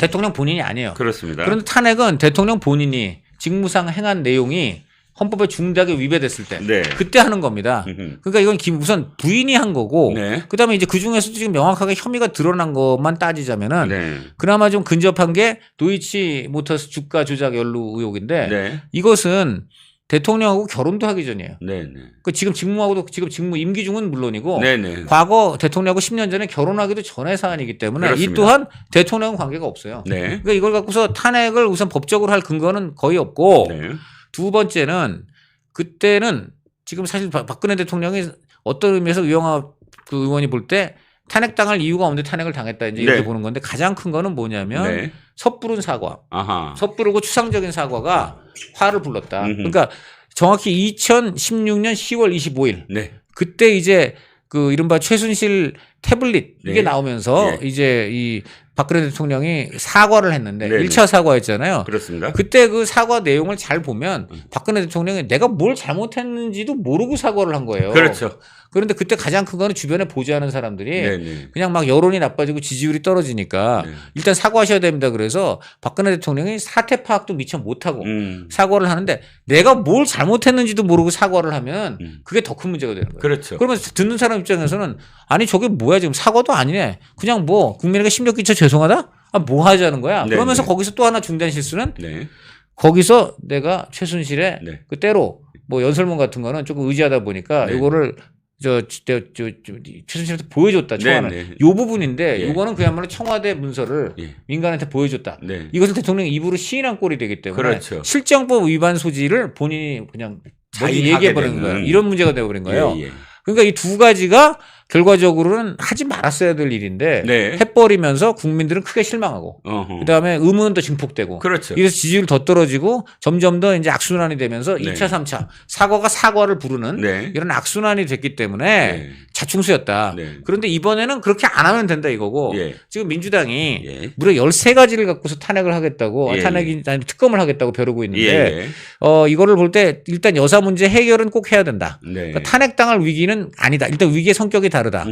대통령 본인이 아니에요. 그렇습니다. 그런데 탄핵은 대통령 본인이 직무상 행한 내용이 헌법에 중대하게 위배됐을 때 네. 그때 하는 겁니다. 음흠. 그러니까 이건 우선 부인이 한 거고 네. 그다음에 이제 그중에서 지금 명확하게 혐의가 드러난 것만 따지자면은 네. 그나마 좀 근접한 게 도이치 모터스 주가 조작 연루 의혹인데 네. 이것은 대통령하고 결혼도 하기 전이에요. 네. 네. 그 지금 직무하고도 지금 직무 임기 중은 물론이고 네. 네. 과거 대통령하고 10년 전에 결혼하기도 전의 사안이기 때문에 그렇습니다. 이 또한 대통령과 관계가 없어요. 네. 그러니까 이걸 갖고서 탄핵을 우선 법적으로 할 근거는 거의 없고 네. 두 번째는 그때는 지금 사실 박근혜 대통령이 어떤 의미에서 유영하 그 의원이 볼 때 탄핵당할 이유가 없는데 탄핵을 당했다 이제 이렇게 네. 보는 건데 가장 큰 거는 뭐냐면 네. 섣부른 사과, 아하. 섣부르고 추상적인 사과가 화를 불렀다. 음흠. 그러니까 정확히 2016년 10월 25일 네. 그때 이제 그 이른바 최순실 태블릿 이게 네. 나오면서 네. 이제 이 박근혜 대통령이 사과를 했는데 네네. 1차 사과였잖아요. 그렇습니다. 그때 그 사과 내용을 잘 보면 박근혜 대통령이 내가 뭘 잘못했는지도 모르고 사과를 한 거예요. 그렇죠. 그런데 그때 가장 큰 거는 주변에 보좌하는 사람들이 네네. 그냥 막 여론이 나빠지고 지지율이 떨어지니까 네. 일단 사과하셔야 됩니다. 그래서 박근혜 대통령이 사태 파악도 미처 못하고 사과를 하는데 내가 뭘 잘못했는지도 모르고 사과를 하면 그게 더 큰 문제가 되는 거예요. 그렇죠. 그러면 듣는 사람 입장에서는 아니 저게 뭐야 지금 사과도 아니네. 그냥 뭐 국민에게 심력 끼쳐 죄송하다? 아, 뭐 하자는 거야. 네, 그러면서 네. 거기서 또 하나 중대한 실수는 네. 거기서 내가 최순실의 네. 그 때로 뭐 연설문 같은 거는 조금 의지하다 보니까 네. 이거를 최순실한테 보여줬다. 청와는. 네, 네. 요 부분인데 예. 이거는 그야말로 청와대 문서를 예. 민간한테 보여줬다. 네. 이것을 대통령이 입으로 시인한 꼴이 되기 때문에 그렇죠. 실정법 위반 소지를 본인이 그냥 먼저 자인하게 얘기해버린 되는. 거예요. 이런 문제가 되어버린 거예요. 예, 예. 그러니까 이 두 가지가 결과적으로는 하지 말았어야 될 일인데 네. 해버리면서 국민들은 크게 실망하고 어허. 그다음에 의문은 더 증폭되고 그렇죠. 이래서 지지율 더 떨어지고 점점 더 이제 악순환이 되면서 네. 2차, 3차 사과가 사과를 부르는 네. 이런 악순환이 됐기 때문에 네. 자충수였다. 네. 그런데 이번에는 그렇게 안 하면 된다 이거고 예. 지금 민주당이 예. 무려 13가지를 갖고서 탄핵을 하겠다고 예. 탄핵이 아니 특검을 하겠다고 벼르고 있는데 예. 이거를 볼 때 일단 여사 문제 해결은 꼭 해야 된다. 네. 그러니까 탄핵당할 위기는 아니다. 일단 위기의 성격이 다르다.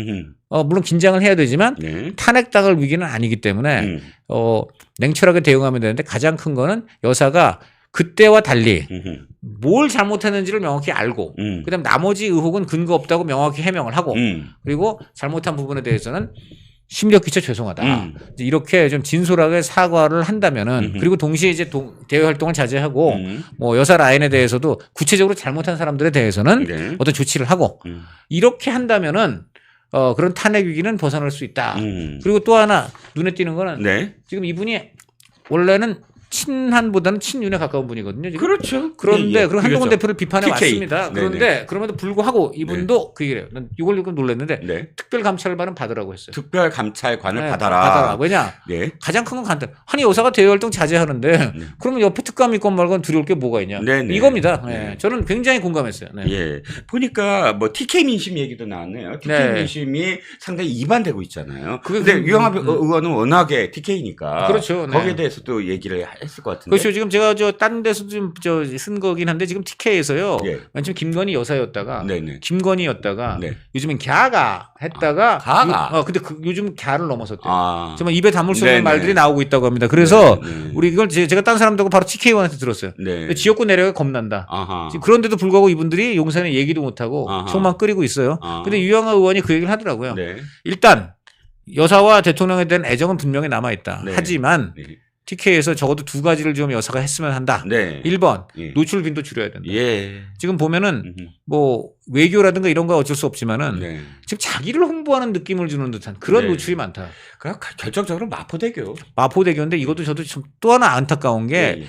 물론 긴장을 해야 되지만 네. 탄핵당할 위기는 아니기 때문에 냉철하게 대응하면 되는데 가장 큰 거는 여사가 그때와 달리 뭘 잘못했는지를 명확히 알고 그다음 나머지 의혹은 근거 없다고 명확히 해명을 하고 그리고 잘못한 부분에 대해서는 심력 끼쳐 죄송하다. 이제 이렇게 좀 진솔하게 사과를 한다면은 그리고 동시에 이제 대외 활동을 자제하고 뭐 여사 라인에 대해서도 구체적으로 잘못한 사람들에 대해서는 네. 어떤 조치를 하고 이렇게 한다면은 그런 탄핵 위기는 벗어날 수 있다. 그리고 또 하나 눈에 띄는 거는 네. 지금 이분이 원래는 친한보다는 친윤에 가까운 분이거든요. 지금. 그렇죠. 그런데 예, 예. 그런 한동훈 그렇죠. 대표를 비판해 TK. 왔습니다. 네네. 그런데 그럼에도 불구하고 이분도 그 얘기를 해요. 난 이걸 조금 놀랐는데 네. 특별 감찰반은 받으라고 했어요. 특별 감찰관을 네, 받아라. 왜냐? 네. 가장 큰 건 간단. 아니 여사가 대외 활동 자제하는데 그러면 옆에 특감 있건 말건 두려울 게 뭐가 있냐? 네네. 이겁니다. 네. 네. 저는 굉장히 공감했어요. 네. 예. 보니까 뭐 TK 민심 얘기도 나왔네요. TK 네. 민심이 상당히 이반되고 있잖아요. 그게 근데 그- 유영하 의원은 워낙에 TK니까 그렇죠. 네. 거기에 대해서 또 얘기를 했을 것 같은데. 그렇죠. 지금 제가 딴 데서 좀 쓴 거긴 한데 지금 TK에서요. 예. 맨 처음 김건희 여사였다가 네네. 김건희였다가 네. 요즘엔 갸가 했다가 가가. 근데 요즘 갸를 넘어섰대요. 아. 정말 입에 담을 수 없는 네네. 말들이 나오고 있다고 합니다. 그래서 네. 우리 이걸 제가 딴 사람들하고 바로 TK원한테 들었어요. 네. 지역구 내려가 겁난다. 아하. 지금 그런데도 불구하고 이분들이 용산에 얘기도 못하고 아하. 속만 끓이고 있어요. 아. 근데 유영하 의원이 그 얘기를 하더라고요. 네. 일단 여사와 대통령에 대한 애정은 분명히 남아있다. 네. 하지만 네. TK에서 적어도 두 가지를 좀 여사가 했으면 한다. 네. 1번 예. 노출 빈도 줄여야 된다. 예. 지금 보면은 음흠. 뭐 외교라든가 이런 거 어쩔 수 없지만은 네. 지금 자기를 홍보하는 느낌을 주는 듯한 그런 네. 노출이 많다. 그럼 결정적으로 마포대교. 마포대교인데 이것도 저도 좀 또 하나 안타까운 게 예, 예.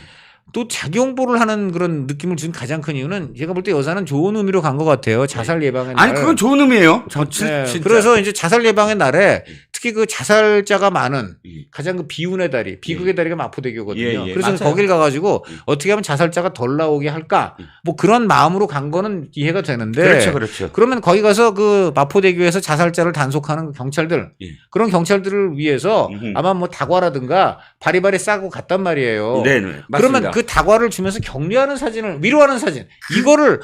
또 자기 홍보를 하는 그런 느낌을 준 가장 큰 이유는 제가 볼 때 여사는 좋은 의미로 간 것 같아요. 자살 예방의 날. 아니 그건 좋은 의미예요. 네, 진짜. 그래서 이제 자살 예방의 날에 특히 그 자살자가 많은 예. 가장 그 비운의 다리, 비극의 다리가 마포대교거든요. 예, 예, 그래서 맞아요. 거길 가가지고 예. 어떻게 하면 자살자가 덜 나오게 할까? 뭐 그런 마음으로 간 거는 이해가 되는데. 그렇죠, 그렇죠. 그러면 거기 가서 그 마포대교에서 자살자를 단속하는 경찰들, 예. 그런 경찰들을 위해서 음흠. 아마 뭐 다과라든가 바리바리 싸고 갔단 말이에요. 네, 네. 그러면 맞습니다. 그 다과를 주면서 격려하는 사진을, 위로하는 사진, 이거를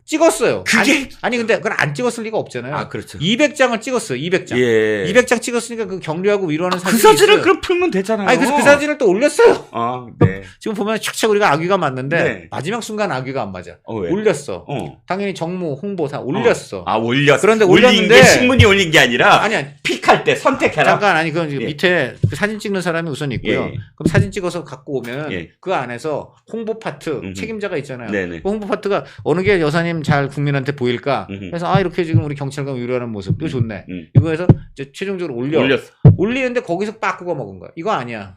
찍었어요. 그게- 아니 근데 그걸 안 찍었을 리가 없잖아요. 아, 그렇죠. 200장을 찍었어요. 200장. 예. 200장 찍었으니까 그 격려하고 위로하는 그 사진이 사진을 있어요. 그럼 풀면 되잖아요. 아니 그래서 그 사진을 또 올렸어요. 아, 네. 지금 보면 착착 우리가 악귀가 맞는데 네. 마지막 순간 악귀가 안 맞아. 왜? 올렸어. 어. 당연히 정무 홍보 다 올렸어. 아, 올렸어. 그런데 올린 올렸는데- 게 신문이 올린 게 아니라 아니 픽할 때 선택해라. 잠깐 아니 그건 지금 예. 밑에 그 사진 찍는 사람이 우선 있고요. 예. 그럼 사진 찍어서 갖고 오면 예. 그 안에서 홍보 파트 음흠. 책임자가 있잖아요. 네네. 그 홍보 파트가 어느 게 여사님 잘 국민한테 보일까? 음흠. 그래서 이렇게 지금 우리 경찰관 위로하는 모습 이거 좋네. 음. 이거 해서 이제 최종적으로 올렸어. 올리는데 거기서 빠꾸가 먹은 거야. 이거 아니야.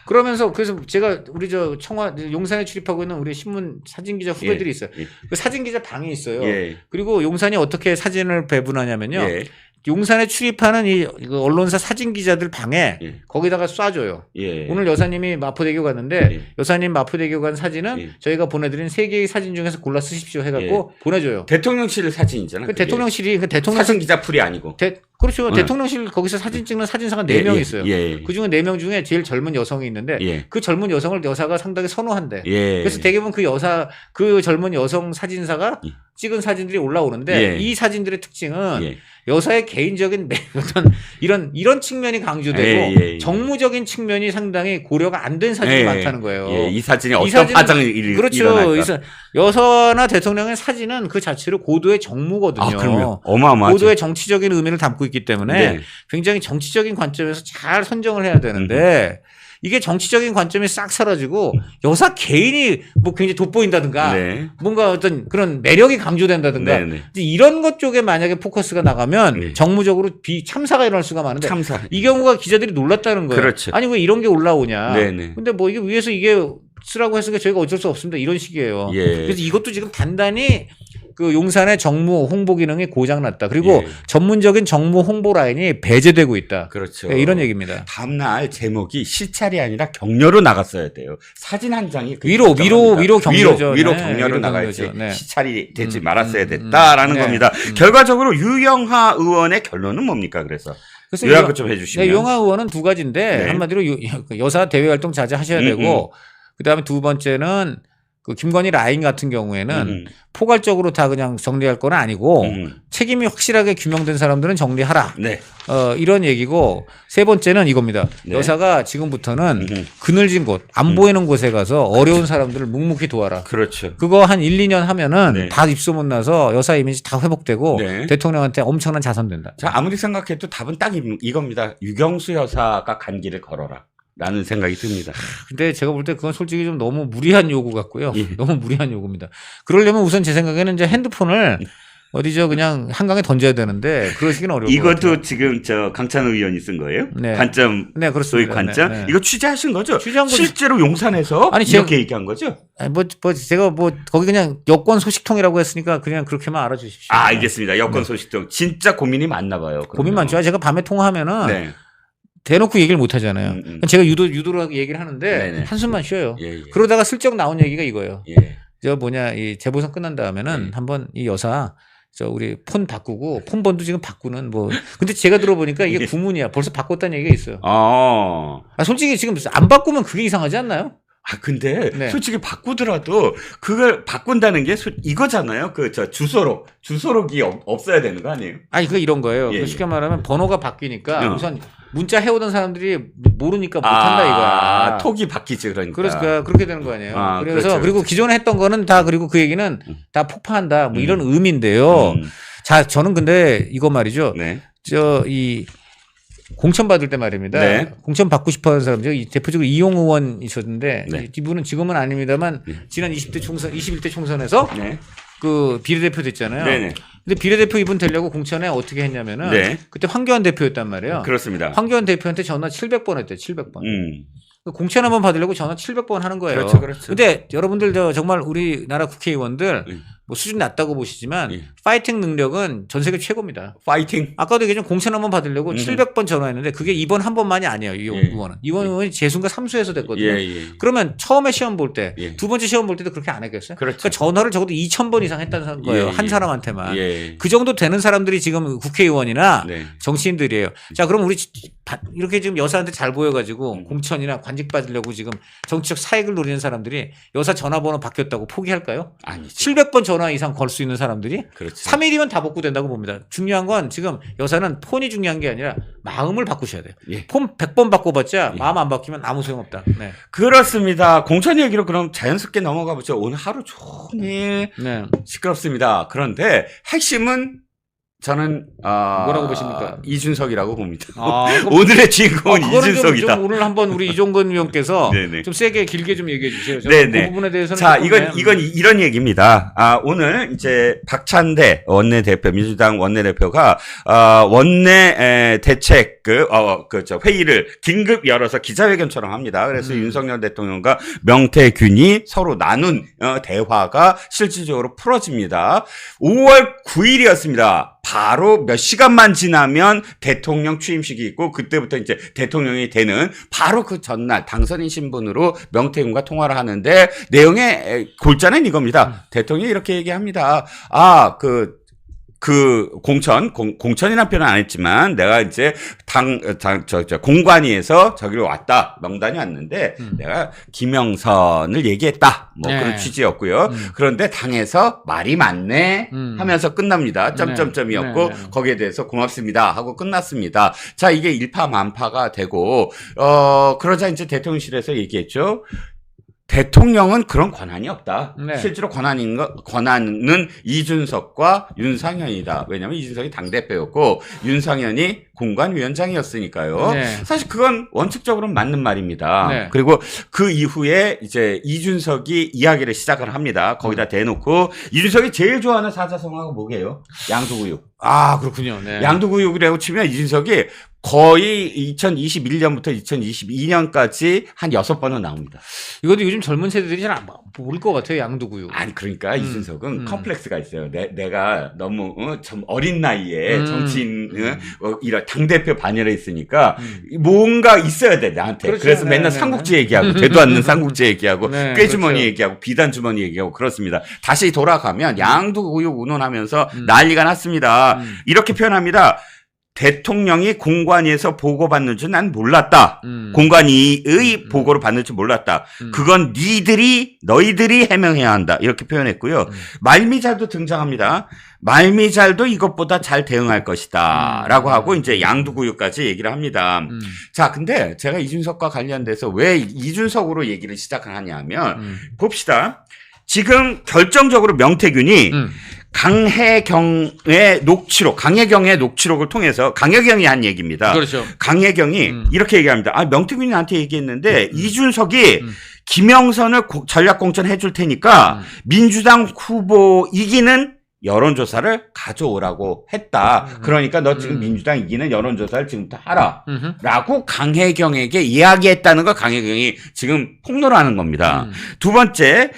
그러면서 그래서 제가 우리 저 청와 용산에 출입하고 있는 우리 신문 사진 기자 후배들이 예. 있어요. 예. 그 사진 기자 방이 있어요. 예. 그리고 용산이 어떻게 사진을 배분하냐면요. 예. 용산에 출입하는 이거 언론사 사진 기자들 방에 예. 거기다가 쏴줘요. 예. 오늘 여사님이 마포대교 갔는데 예. 여사님 마포대교 간 사진은 예. 저희가 보내드린 3개의 사진 중에서 골라 쓰십시오 해갖고 보내줘요. 대통령실 사진이잖아. 그 그게. 대통령실이 그 대통령 사진 기자 풀이 아니고. 그렇죠. 네. 대통령실 거기서 사진 찍는 사진사가 예, 4명 예, 있어요. 예. 그 중에 4명 중에 제일 젊은 여성이 있는데 예. 그 젊은 여성을 여사가 상당히 선호한대. 예. 그래서 대부분 그 젊은 여성 사진사가 예. 찍은 사진들이 올라오는데 예. 이 사진들의 특징은 예. 여사의 개인적인 어떤 이런 측면이 강조되고 예. 정무적인 측면이 상당히 고려가 안 된 사진이 예. 많다는 거예요. 예. 이 사진이 어떤 사진은- 파장이 그렇죠. 일어날까? 그래서 여사나 대통령의 사진은 그 자체로 고도의 정무거든요. 아, 그럼요. 어마어마하죠. 고도의 정치적인 의미를 담고 있기 때문에 네. 굉장히 정치적인 관점에서 잘 선정을 해야 되는데 이게 정치적인 관점이 싹 사라지고 여사 개인이 뭐 굉장히 돋보인다든가 네. 뭔가 어떤 그런 매력이 강조된다든가 네, 네. 이제 이런 것 쪽에 만약에 포커스가 나가면 네. 정무적으로 참사가 일어날 수가 많은데 참사. 이 경우가 기자들이 놀랐다는 거예요. 그렇죠. 아니 왜 이런 게 올라오냐. 네, 네. 근데 뭐 이게 위에서 이게 쓰라고 했으니까 저희가 어쩔 수 없습니다. 이런 식이에요. 예. 그래서 이것도 지금 단단히 그 용산의 정무 홍보 기능이 고장났다. 그리고 예. 전문적인 정무 홍보 라인이 배제되고 있다. 그렇죠. 네, 이런 얘기입니다. 다음날 제목이 시찰이 아니라 격려로 나갔어야 돼요. 사진 한 장이 그 위로 결정합니다. 격려죠. 위로 네, 격려로 위로 나가야지 격려죠. 네. 시찰이 되지 말았어야 됐다라는 네. 겁니다. 결과적으로 유영하 의원의 결론은 뭡니까? 그래서 그래서 요약을 좀 해주시면. 네, 용하 의원은 두 가지인데 네. 한마디로 여사 대외 활동 자제하셔야 되고 그다음에 두 번째는 그 김건희 라인 같은 경우에는 포괄적으로 다 그냥 정리할 건 아니고 책임이 확실하게 규명된 사람들은 정리하라. 네. 이런 얘기고 세 번째는 이겁니다. 네. 여사가 지금부터는 그늘진 곳, 안 보이는 곳에 가서 어려운 사람들을 묵묵히 도와라. 그렇죠. 그거 한 1, 2년 하면은 네. 다 입소문 나서 여사 이미지 다 회복되고 네. 대통령한테 엄청난 자선된다. 자, 아무리 생각해도 답은 딱 이겁니다. 유경수 여사가 간 길을 걸어라. 라는 생각이 듭니다. 근데 제가 볼 때 그건 솔직히 좀 너무 무리한 요구 같고요. 예. 너무 무리한 요구입니다. 그러려면 우선 제 생각에는 이제 핸드폰을 어디죠 그냥 한강에 던져야 되는데 그러시기는 어려워요. 이것도 지금 저 강찬호 의원이 쓴 거예요? 네. 관점, 네, 그렇습니다. 소위 관점. 네, 네. 이거 취재하신 거죠? 취재한 거죠. 실제로 용산에서 아니, 이렇게 얘기한 거죠? 아니, 제가 거기 그냥 여권 소식통이라고 했으니까 그냥 그렇게만 알아주십시오. 아, 알겠습니다. 여권 소식통 진짜 고민이 많나 봐요. 고민 많죠. 제가 밤에 통화하면은 네. 대놓고 얘기를 못 하잖아요. 제가 유도로 얘기를 하는데 네네. 한숨만 쉬어요. 예, 예. 그러다가 슬쩍 나온 얘기가 이거예요. 예. 이 재보선 끝난 다음에는 한번 이 여사 우리 폰 바꾸고 폰번도 지금 바꾸는 근데 제가 들어보니까 이게 구문이야. 벌써 바꿨다는 얘기가 있어요. 솔직히 지금 안 바꾸면 그게 이상하지 않나요? 근데 네. 솔직히 바꾸더라도 그걸 바꾼다는 게 이거잖아요. 주소록이 없어야 되는 거 아니에요? 아니, 그게 이런 거예요. 예, 쉽게 말하면 번호가 바뀌니까 우선 문자 해오던 사람들이 모르니까 못한다 이거야. 톡이 바뀌지 그러니까. 그러니까 그렇게 되는 거 아니에요. 그래서 그렇죠. 그리고 기존에 했던 거는 다 그리고 그 얘기는 다 폭파한다. 이런 의미인데요. 자, 저는 근데 이거 말이죠. 네. 이 공천 받을 때 말입니다. 네. 공천 받고 싶어 하는 사람, 대표적으로 이용 의원이셨는데, 네. 이분은 지금은 아닙니다만, 지난 21대 총선에서 네. 그 비례대표 됐잖아요. 네네. 근데 비례대표 이분 되려고 공천에 어떻게 했냐면은, 네. 그때 황교안 대표였단 말이에요. 그렇습니다. 황교안 대표한테 전화 700번 했대요, 700번. 공천 한번 받으려고 전화 700번 하는 거예요. 그렇죠, 그렇죠. 근데 여러분들 정말 우리나라 국회의원들 수준 낮다고 보시지만 파이팅 능력은 전 세계 최고입니다. 파이팅. 아까도 얘기했지만 공천 한번 받으려고 700번 전화했는데 그게 이번 한 번만이 아니에요. 이 의원은. 이번 의원이 재순과 삼수에서 됐거든요. 그러면 처음에 시험 볼 때, 두 번째 시험 볼 때도 그렇게 안 했겠어요? 그렇죠. 그러니까 전화를 적어도 2,000번 이상 했다는 거예요. 한 사람한테만. 그 그 정도 되는 사람들이 지금 국회의원이나 네. 정치인들이에요. 자, 그럼 우리 이렇게 지금 여사한테 잘 보여가지고 공천이나 관직 받으려고 지금 정치적 사익을 노리는 사람들이 여사 전화번호 바뀌었다고 포기할까요? 아니지. 700번 전화 이상 걸 수 있는 사람들이 그렇죠. 3일이면 다 복구된다고 봅니다. 중요한 건 지금 여사는 폰이 중요한 게 아니라 마음을 바꾸셔야 돼요. 폰 100번 바꿔봤자 마음 안 바뀌면 아무 소용없다. 네. 그렇습니다. 공천 얘기로 그럼 자연스럽게 넘어가 보죠. 오늘 하루 종일 네. 시끄럽습니다. 그런데 핵심은 저는 뭐라고 보십니까? 이준석이라고 봅니다. 그럼 오늘의 주인공은 이준석이다. 좀 오늘 한번 우리 이종건 의원께서 네네. 좀 세게 길게 좀 얘기해 주세요. 네네. 그 부분에 대해서는 자, 조금, 이건 이런 얘기입니다. 오늘 이제 박찬대 원내대표, 민주당 원내대표가 원내 대책 회의를 긴급 열어서 기자회견처럼 합니다. 그래서 윤석열 대통령과 명태균이 서로 나눈 대화가 실질적으로 풀어집니다. 5월 9일이었습니다. 바로 몇 시간만 지나면 대통령 취임식이 있고 그때부터 이제 대통령이 되는 바로 그 전날 당선인 신분으로 명태균과 통화를 하는데 내용의 골자는 이겁니다. 대통령이 이렇게 얘기합니다. 공천이라는 표현은 안 했지만 내가 이제 공관위에서 저기로 왔다. 명단이 왔는데 내가 김영선을 얘기했다. 그런 취지였고요. 그런데 당에서 말이 많네 하면서 끝납니다. 점점점이었고 거기에 대해서 고맙습니다 하고 끝났습니다. 자, 이게 일파만파가 되고 그러자 이제 대통령실에서 얘기했죠. 대통령은 그런 권한이 없다. 네. 실제로 권한은 이준석과 윤상현이다. 왜냐하면 이준석이 당대표였고 윤상현이 공관위원장이었으니까요. 네. 사실 그건 원칙적으로는 맞는 말입니다. 네. 그리고 그 이후에 이제 이준석이 이야기를 시작을 합니다. 거기다 대놓고 이준석이 제일 좋아하는 사자성어가 뭐게요? 양두구육. 그렇군요. 네. 양두구육이라고 치면 이준석이 거의 2021년부터 2022년까지 한 6번은 나옵니다. 이것도 요즘 젊은 세대들이 잘 모를 것 같아요. 양두구육. 아니, 그러니까 이준석은 컴플렉스가 있어요. 내가 너무 좀 어린 나이에 정치인 이런 당대표 반열에 있으니까 뭔가 있어야 돼, 나한테. 그렇죠. 그래서 네, 맨날 네, 삼국지 얘기하고 되도 않는 삼국지 얘기하고 네, 꾀주머니 그렇죠. 얘기하고 비단주머니 얘기하고 그렇습니다. 다시 돌아가면 양두구육 운운하면서 난리가 났습니다. 이렇게 표현합니다. 대통령이 공관위에서 보고받는 줄 난 몰랐다. 공관위의 보고를 받는 줄 몰랐다. 그건 너희들이 해명해야 한다. 이렇게 표현했고요. 말미잘도 등장합니다. 말미잘도 이것보다 잘 대응할 것이다. 라고 하고 이제 양두구육까지 얘기를 합니다. 자, 근데 제가 이준석과 관련돼서 왜 이준석으로 얘기를 시작을 하냐면 봅시다. 지금 결정적으로 명태균이 강혜경의 녹취록을 통해서 강혜경이 한 얘기입니다. 그렇죠. 강혜경이 이렇게 얘기합니다. 명태균이 나한테 얘기했는데 이준석이 김영선을 전략공천 해줄 테니까 민주당 후보 이기는 여론조사를 가져오라고 했다. 그러니까 너 지금 민주당 이기는 여론조사를 지금부터 하라. 라고 강혜경에게 이야기했다는 걸 강혜경이 지금 폭로를 하는 겁니다. 두 번째,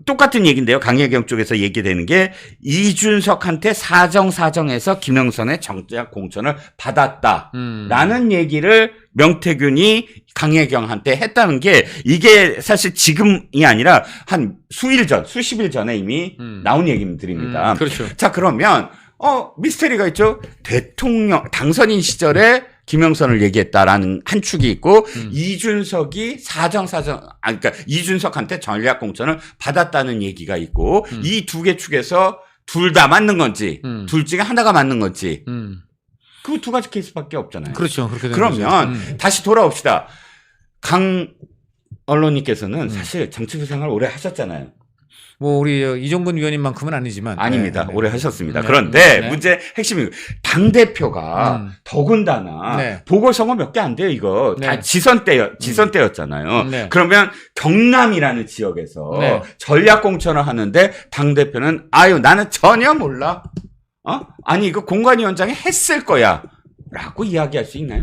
똑같은 얘기인데요. 강혜경 쪽에서 얘기되는 게 이준석한테 사정해서 김영선의 정작 공천을 받았다라는 얘기를 명태균이 강혜경한테 했다는 게 이게 사실 지금이 아니라 한 수십일 전에 이미 나온 얘기들입니다. 그렇죠. 자, 그러면 미스테리가 있죠. 대통령 당선인 시절에 김영선을 얘기했다라는 한 축이 있고 이준석이 그러니까 이준석한테 전략 공천을 받았다는 얘기가 있고 이 두 개 축에서 둘 다 맞는 건지 둘 중에 하나가 맞는 건지 그 두 가지 케이스밖에 없잖아요. 그렇죠. 그렇게 되는 그러면 거죠. 다시 돌아옵시다. 강 언론님께서는 사실 정치부 생활 오래 하셨잖아요. 뭐 우리 이종근 위원님만큼은 아니지만 아닙니다. 네. 오래 하셨습니다. 네. 그런데 네. 문제 핵심이 당대표가 더군다나 네. 보궐선거 몇 개 안 돼요. 이거 네. 다 지선 때였잖아요. 네. 그러면 경남이라는 지역에서 네. 전략 공천을 하는데 당대표는 나는 전혀 몰라. 아니 이거 공관위원장이 했을 거야. 라고 이야기할 수 있나요?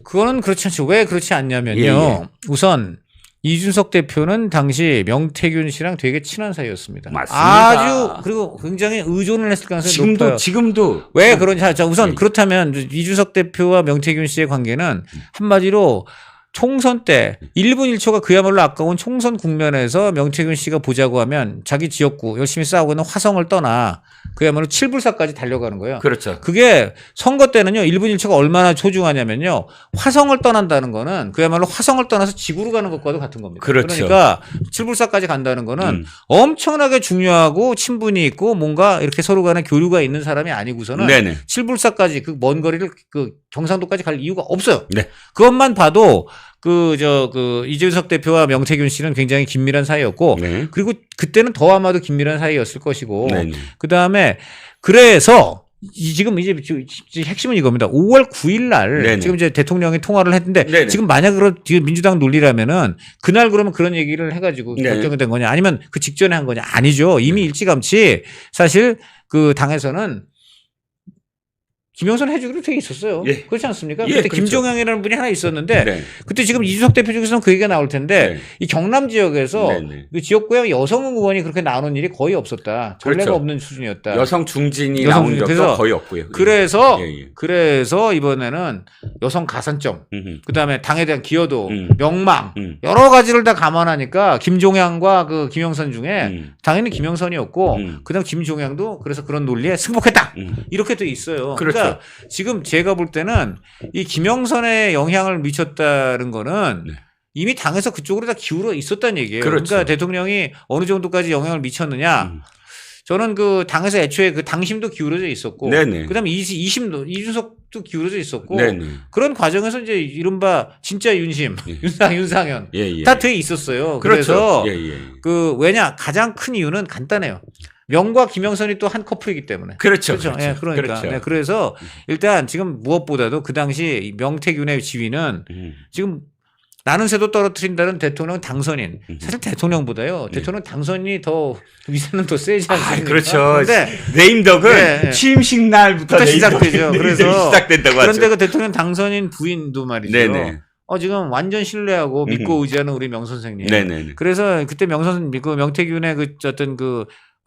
그거는 그렇지 않죠. 왜 그렇지 않냐면요. 예. 우선 이준석 대표는 당시 명태균 씨랑 되게 친한 사이였습니다. 맞습니다. 그리고 굉장히 의존을 했을 가능성이 높아요. 지금도 왜 그런지 자 우선 예. 그렇다면 이준석 대표와 명태균 씨의 관계는 한마디로 총선 때 1분 1초가 그야말로 아까운 총선 국면에서 명태균 씨가 보자고 하면 자기 지역구 열심히 싸우고 있는 화성을 떠나 그야말로 칠불사까지 달려가는 거예요. 그렇죠. 그게 선거 때는요 1분 1초가 얼마나 소중하냐면요 화성을 떠난다는 거는 그야말로 화성을 떠나서 지구로 가는 것과도 같은 겁니다. 그렇죠. 그러니까 칠불사까지 간다는 거는 엄청나게 중요하고 친분이 있고 뭔가 이렇게 서로 간에 교류가 있는 사람이 아니고서는 네네. 칠불사까지 그 먼 거리를 그 경상도까지 갈 이유가 없어요. 네. 그것만 봐도 이준석 대표와 명태균 씨는 굉장히 긴밀한 사이였고 네. 그리고 그때는 더 아마도 긴밀한 사이였을 것이고 네네. 그다음에 그래서 지금 이제 핵심은 이겁니다. 5월 9일 날 네네. 지금 이제 대통령이 통화를 했는데 네네. 지금 만약 지금 민주당 논리라면은 그날 그러면 그런 얘기를 해가지고 네. 결정이 된 거냐 아니면 그 직전에 한 거냐 아니죠. 이미 일찌감치 사실 그 당에서는 김영선 해주기로 되어 있었어요. 예. 그렇지 않습니까? 예, 그때 그렇죠. 김종영이라는 분이 하나 있었는데 네. 그때 지금 이준석 대표 쪽에서는 그 얘기가 나올 텐데 네. 이 경남 지역에서 네네. 그 지역구에 여성 의원이 그렇게 나오는 일이 거의 없었다. 전례가 그렇죠. 없는 수준이었다. 여성 중진이 여성 나온 중진. 적도 그래서 거의 없고요. 그래서 이번에는 여성 가산점, 그다음에 당에 대한 기여도, 명망 여러 가지를 다 감안하니까 김종양과 그 김영선 중에 당연히 김영선이었고 그다음 김종양도 그래서 그런 논리에 승복했다. 이렇게 돼 있어요. 그렇죠. 그러니까 지금 제가 볼 때는 이 김영선에 영향을 미쳤다는 거는 네. 이미 당에서 그쪽으로 다 기울어 있었다는 얘기예요. 그렇죠. 그러니까 대통령이 어느 정도까지 영향을 미쳤느냐. 저는 그 당에서 애초에 그 당심도 기울어져 있었고, 네네. 그다음에 이심도 이준석도 기울어져 있었고, 네네. 그런 과정에서 이제 이른바 진짜 윤심, 예. 윤상현 예. 다 돼 있었어요. 그렇죠. 그래서 예. 그 왜냐 가장 큰 이유는 간단해요. 명과 김영선이 또 한 커플이기 때문에. 그렇죠. 예, 그러니까. 그렇죠. 네, 그래서 일단 지금 무엇보다도 그 당시 이 명태균의 지위는 지금 나는 새도 떨어뜨린다는 대통령 당선인. 사실 대통령보다요. 대통령 당선이 더 위세는 더 세지 않습니까? 그렇죠. 그런데 네임덕은 네. 취임식 날부터 시작되죠. 그래서 시작된다고 그런데 하죠. 그 대통령 당선인 부인도 말이죠. 네네. 지금 완전 신뢰하고 믿고 의지하는 우리 명 선생님. 네네. 그래서 그때 명태균의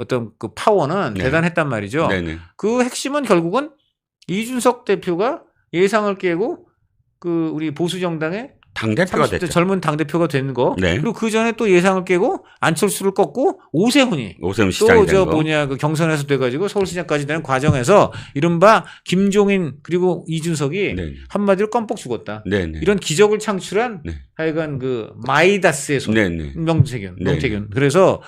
어떤 그 파워는 네. 대단했단 말이죠. 네네. 그 핵심은 결국은 이준석 대표가 예상을 깨고 그 우리 보수 정당의 당대표가 30대 됐죠. 젊은 당대표가 된 거. 네. 그리고 그 전에 또 예상을 깨고 안철수를 꺾고 오세훈이 오세훈 시장이 된 거. 그 경선에서 돼가지고 서울시장까지 되는 과정에서 이른바 김종인 그리고 이준석이 네. 한마디로 껌뻑 죽었다. 네네. 이런 기적을 창출한 네. 하여간 그 마이다스의 손. 네네. 명태균. 네. 그래서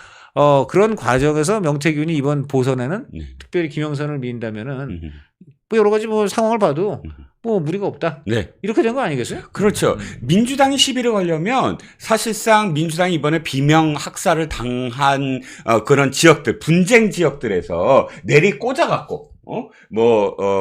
그런 과정에서 명태균이 이번 보선에는 네. 특별히 김영선을 미인다면은 뭐 여러 가지 뭐 상황을 봐도 뭐 무리가 없다. 네. 이렇게 된 거 아니겠어요? 그렇죠. 민주당이 시비를 걸려면 사실상 민주당이 이번에 비명 학살을 당한 그런 지역들, 분쟁 지역들에서 내리 꽂아갖고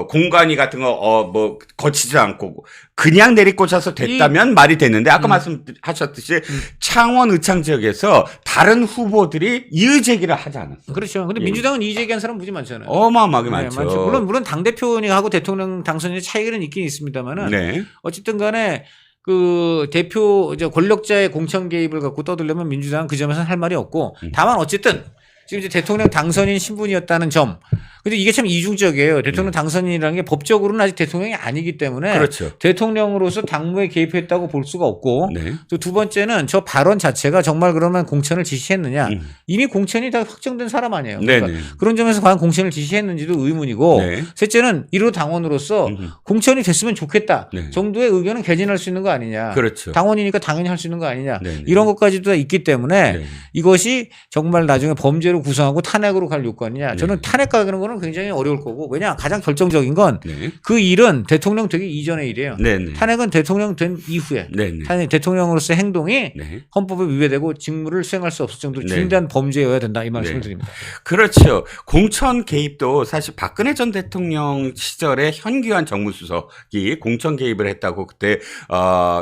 공간이 같은 거, 거치지 않고, 그냥 내리꽂아서 됐다면 말이 됐는데, 아까 말씀하셨듯이, 창원 의창 지역에서 다른 후보들이 이의제기를 하지 않았어요. 그렇죠. 근데 민주당은 이의제기한 사람 무지 많잖아요. 어마어마하게 많죠. 물론 당대표하고 대통령 당선인의 차이는 있긴 있습니다만은, 네. 어쨌든 간에, 그 대표 권력자의 공천 개입을 갖고 떠들려면 민주당은 그 점에서는 할 말이 없고, 다만 어쨌든 지금 이제 대통령 당선인 신분이었다는 점. 근데 이게 참 이중적이에요. 대통령 당선인이라는 게 법적으로는 아직 대통령이 아니기 때문에 그렇죠. 대통령으로서 당무에 개입했다고 볼 수가 없고, 네. 또 두 번째는 저 발언 자체가 정말 그러면 공천을 지시했느냐. 이미 공천이 다 확정된 사람 아니에요. 그러니까 네네. 그런 점에서 과연 공천을 지시했는지도 의문이고, 네. 셋째는 1호 당원으로서 공천이 됐으면 좋겠다 네. 정도의 의견은 개진할 수 있는 거 아니냐. 그렇죠. 당원이니까 당연히 할 수 있는 거 아니냐. 네네. 이런 것까지도 다 있기 때문에 네. 이것이 정말 나중에 범죄로 구성하고 탄핵으로 갈 요건이냐. 네. 저는 탄핵 가는 거는 굉장히 어려울 거고, 왜냐 가장 결정적인 건 네. 그 일은 대통령 되기 이전의 일이에요. 네네. 탄핵은 대통령 된 이후에 네네. 탄핵 대통령으로서의 행동이 네. 헌법에 위배되고 직무를 수행할 수 없을 정도로 네. 중대한 범죄여야 된다 이 말씀을 네. 드립니다. 그렇죠. 공천 개입도 사실 박근혜 전 대통령 시절에 현기환 정무수석이 공천 개입을 했다고 그때